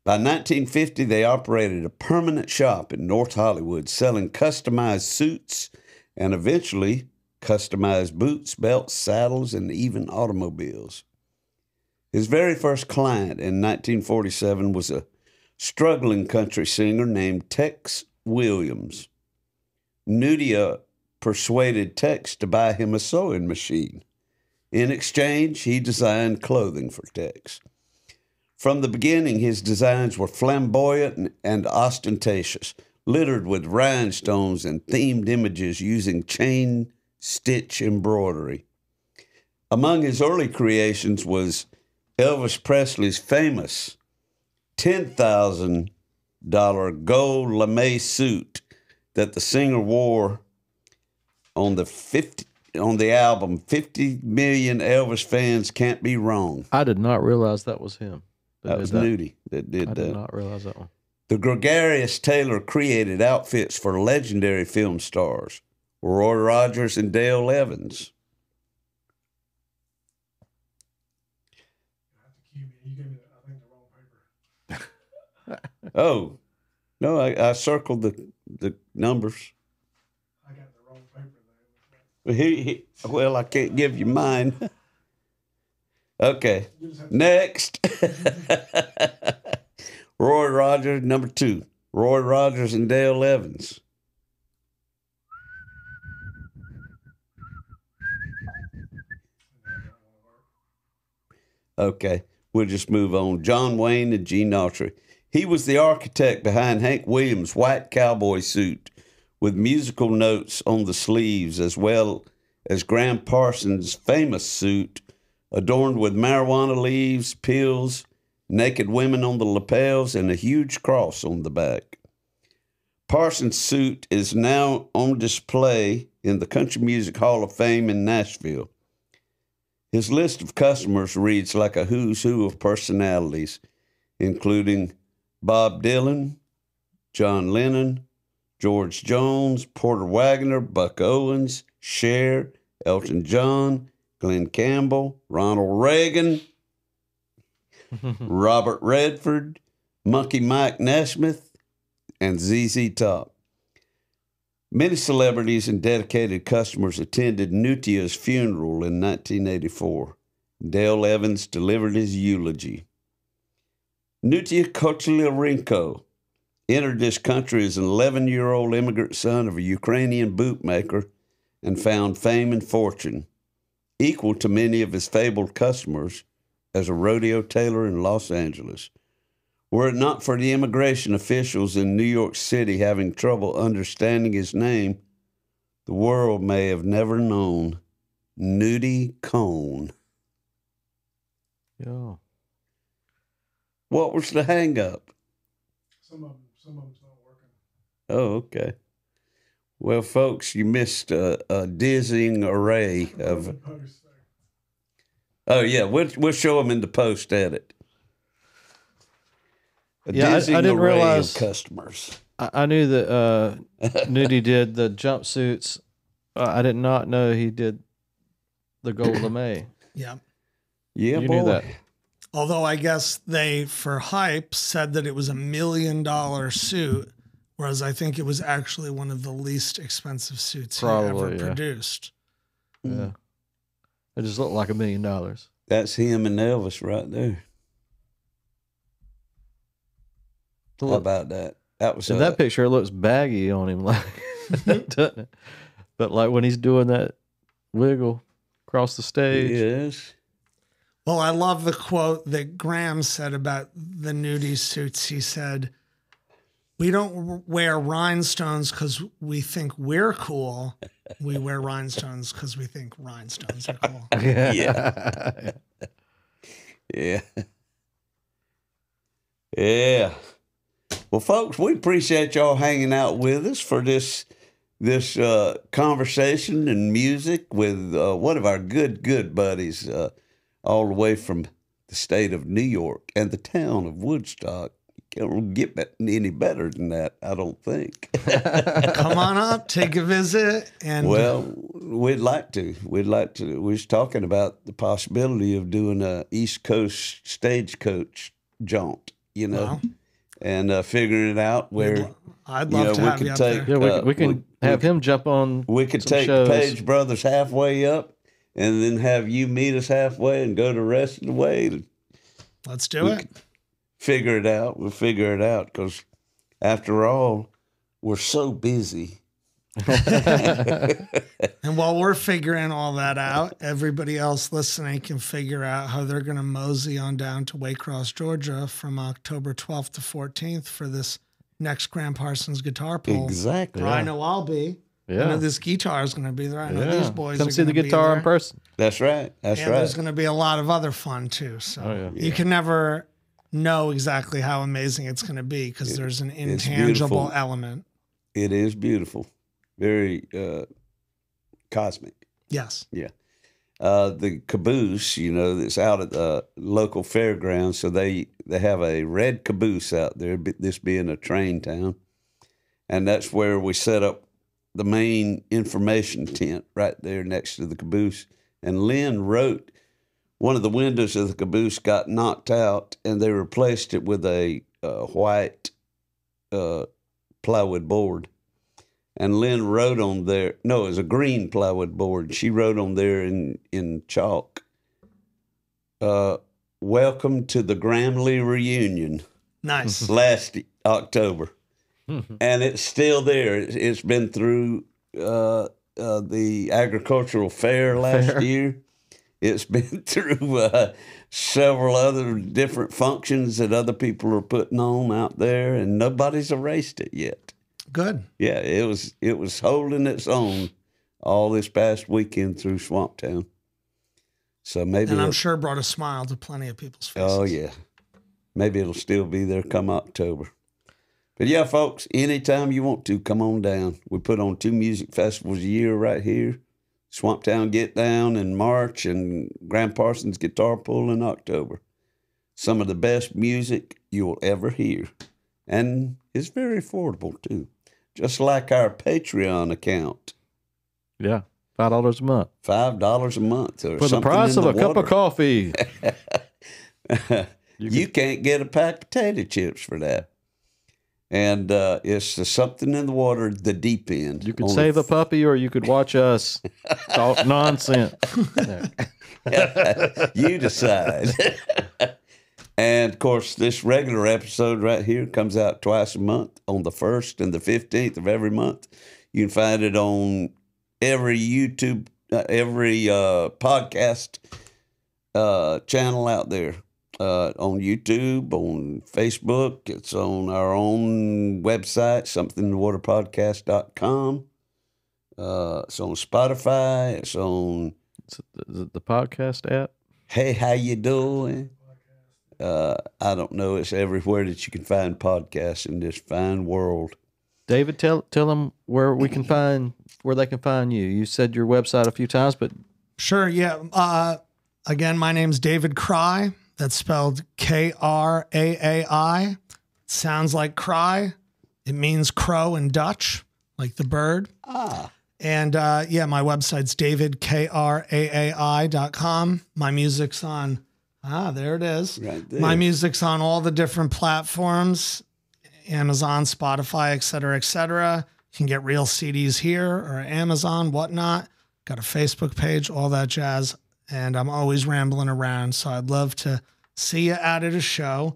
By 1950, they operated a permanent shop in North Hollywood, selling customized suits and eventually customized boots, belts, saddles, and even automobiles. His very first client in 1947 was a struggling country singer named Tex Williams. Nudie persuaded Tex to buy him a sewing machine. In exchange, he designed clothing for Tex. From the beginning, his designs were flamboyant and ostentatious, littered with rhinestones and themed images using chain stitch embroidery. Among his early creations was Elvis Presley's famous $10,000 gold lame suit that the singer wore on the album 50 Million Elvis Fans Can't Be Wrong. I did not realize that was him. That was Nudie that did that. I did not realize that one. The gregarious Taylor created outfits for legendary film stars, Roy Rogers and Dale Evans. You gave me, I think, the wrong paper. Oh, no, I circled the numbers. I got the wrong paper there. Well, I can't give you mine. Okay, next. Roy Rogers, number 2. Roy Rogers and Dale Evans. Okay, we'll just move on. John Wayne and Gene Autry. He was the architect behind Hank Williams' white cowboy suit with musical notes on the sleeves, as well as Gram Parsons' famous suit adorned with marijuana leaves, pills, naked women on the lapels, and a huge cross on the back. Parsons' suit is now on display in the Country Music Hall of Fame in Nashville. His list of customers reads like a who's who of personalities, including Bob Dylan, John Lennon, George Jones, Porter Wagoner, Buck Owens, Cher, Elton John, Glenn Campbell, Ronald Reagan, Robert Redford, Monkey Mike Nesmith, and ZZ Top. Many celebrities and dedicated customers attended Nutia's funeral in 1984. Dale Evans delivered his eulogy. Nutia Kochlearenko entered this country as an 11-year-old immigrant son of a Ukrainian bootmaker and found fame and fortune, equal to many of his fabled customers, as a rodeo tailor in Los Angeles. Were it not for the immigration officials in New York City having trouble understanding his name, the world may have never known Nudie Cone. Yeah. What was the hang-up? Some of them's not working. Oh, okay. Well, folks, you missed a dizzying array of... The post there. Oh, yeah, we'll show them in the post-edit. A Yeah, I dizzying didn't array realize- of customers. I knew that Nudie did the jumpsuits. I did not know he did the gold lame. Yeah. Yeah, You boy. knew that. Although I guess they, for hype, said that it was $1 million suit, whereas I think it was actually one of the least expensive suits he ever Probably, yeah. produced. Yeah. It just looked like $1 million. That's him and Elvis right there. How about that? That was In that picture, it looks baggy on him, like, doesn't it? But like when he's doing that wiggle across the stage. Yes. Well, I love the quote that Graham said about the Nudie suits. He said, "We don't wear rhinestones because we think we're cool. We wear rhinestones because we think rhinestones are cool." Yeah. Yeah. Yeah. Well, folks, we appreciate y'all hanging out with us for this conversation and music with one of our good buddies all the way from the state of New York and the town of Woodstock. You can't get any better than that, I don't think. Come on up, take a visit. And Well, we'd like to. We was talking about the possibility of doing a East Coast stagecoach jaunt, Wow. and figuring it out where I'd love to have we you could up take. there. Yeah, we can Have him jump on. We could take shows. the Page Brothers halfway up, and then have you meet us halfway and go the rest of the way. Let's do it. Figure it out. We'll figure it out because, after all, we're so busy. And while we're figuring all that out, everybody else listening can figure out how they're going to mosey on down to Waycross, Georgia from October 12th to 14th for this next Gram Parsons guitar pull. Exactly. Where I know I'll be. Yeah. I know this guitar is going to be there. I know these boys Come are see the guitar in person. That's right. That's and right. there's going to be a lot of other fun too. So you can never know exactly how amazing it's going to be because there's an intangible element. It is beautiful. Very cosmic. Yes. Yeah. The caboose, that's out at the local fairgrounds. So they have a red caboose out there, this being a train town. And that's where we set up the main information tent right there next to the caboose. And Lynn wrote, one of the windows of the caboose got knocked out, and they replaced it with a white plywood board. And Lynn wrote on there, no, it was a green plywood board. She wrote on there in chalk, welcome to the Gramley reunion. Nice. Last October. And it's still there. It's been through the agricultural fair last year. It's been through several other different functions that other people are putting on out there, and nobody's erased it yet. Good. Yeah, it was holding its own all this past weekend through Swamptown. So maybe, and I'm sure brought a smile to plenty of people's faces. Oh yeah, maybe it'll still be there come October. But yeah, folks, anytime you want to, come on down. We put on 2 music festivals a year right here. Swamptown Get Down in March and Gram Parsons Guitar Pull in October. Some of the best music you'll ever hear. And it's very affordable, too. Just like our Patreon account. Yeah, $5 a month. $5 a month. Or for the price of a cup of coffee. You can't get a pack of potato chips for that. And it's the Something in the Water, the deep end. You could save a puppy, or you could watch us talk nonsense. You decide. And, of course, this regular episode right here comes out twice a month on the 1st and the 15th of every month. You can find it on every YouTube, every podcast channel out there. On YouTube, on Facebook. It's on our own website, somethingthewaterpodcast.com. It's on Spotify. It's on the podcast app. Hey, how you doing? I don't know. It's everywhere that you can find podcasts in this fine world. David, tell them where they can find you. You said your website a few times, but sure, yeah. Again, my name's David Kraai. That's spelled Kraai. Sounds like cry. It means crow in Dutch, like the bird. And yeah, my website's davidkraai.com. My music's on, there it is. Right there. My music's on all the different platforms, Amazon, Spotify, et cetera, et cetera. You can get real CDs here or Amazon, whatnot. Got a Facebook page, all that jazz. And I'm always rambling around, so I'd love to see you out at a show.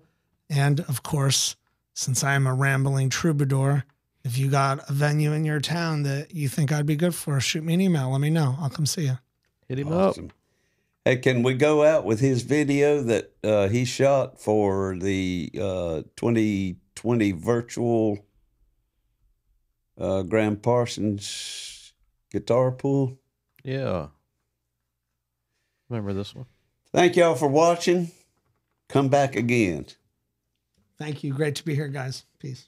And, of course, since I'm a rambling troubadour, if you got a venue in your town that you think I'd be good for, shoot me an email. Let me know. I'll come see you. Hit him up. Hey, can we go out with his video that he shot for the 2020 virtual Gram Parsons guitar pull? Yeah. Remember this one. Thank y'all for watching. Come back again. Thank you. Great to be here, guys. Peace.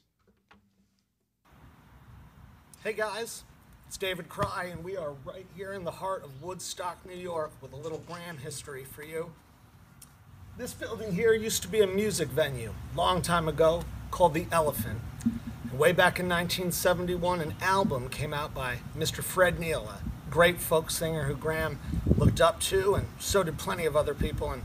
Hey, guys. It's David Kraai, and we are right here in the heart of Woodstock, New York, with a little Gram history for you. This building here used to be a music venue, long time ago, called the Elephant. And way back in 1971, an album came out by Mr. Fred Neil, a great folk singer who Gram looked up to, and so did plenty of other people. And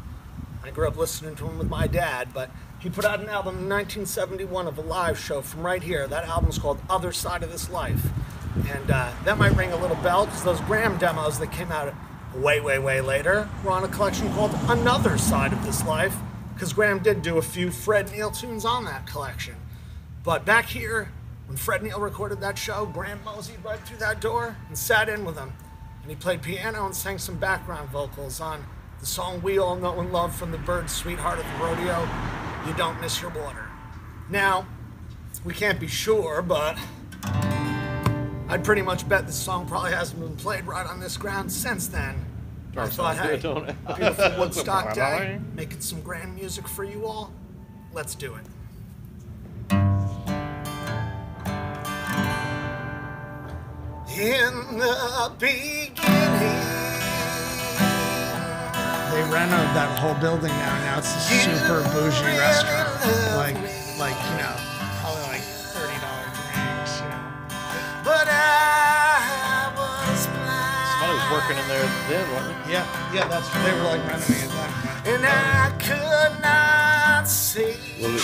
I grew up listening to him with my dad, but he put out an album in 1971 of a live show from right here. That album's called Other Side of This Life. And that might ring a little bell because those Gram demos that came out way, way, way later were on a collection called Another Side of This Life, because Gram did do a few Fred Neil tunes on that collection. But back here, when Fred Neil recorded that show, Gram moseyed right through that door and sat in with him. And he played piano and sang some background vocals on the song we all know and love from the Byrds' Sweetheart of the Rodeo, You Don't Miss Your Water. Now, we can't be sure, but I'd pretty much bet this song probably hasn't been played right on this ground since then. I thought, hey, beautiful Woodstock day, making some grand music for you all. Let's do it. In the beginning, they renovated that whole building now it's a super bougie restaurant. Like you know, probably like $30 drinks, you know. But I was blind. Somebody was working in there then, wasn't it? Yeah, that's they were like renovating that. And I could not see. Well, it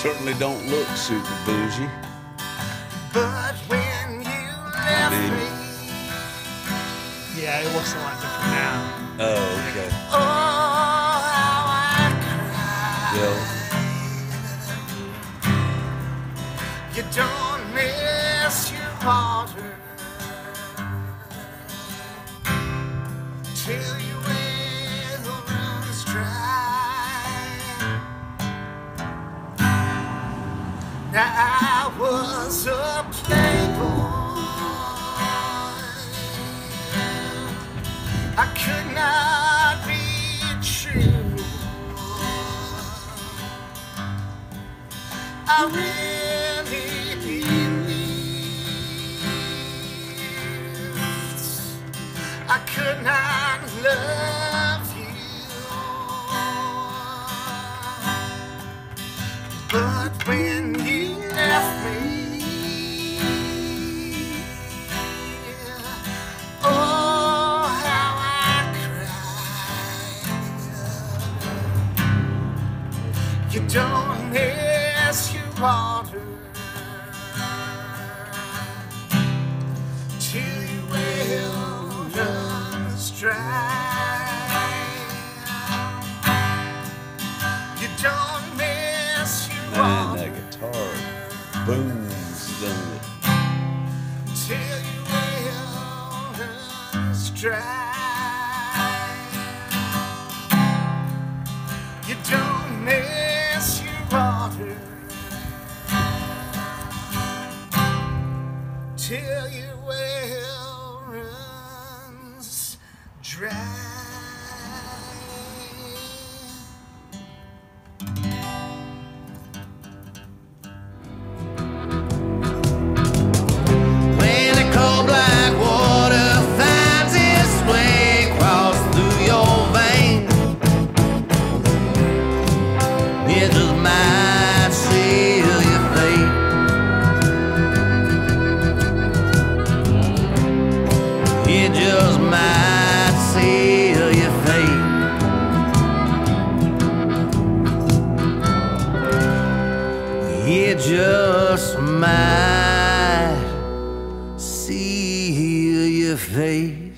certainly don't look super bougie. But when you left me, yeah, it looks a lot different now. Oh, okay. Oh, how I cried. Yeah. You don't miss your water till your well runs dry. Now I was a playboy. I could not be true. I really believed I could not love you. But when you left me, you don't miss your water till your well runs dry. You don't miss your Man, water. that guitar booms, doesn't it? Till your well runs dry. You don't miss your water till your well runs dry. When the cold black water finds its way across through your veins, it just might seal your fate. It just might seal your fate. It just might seal your fate.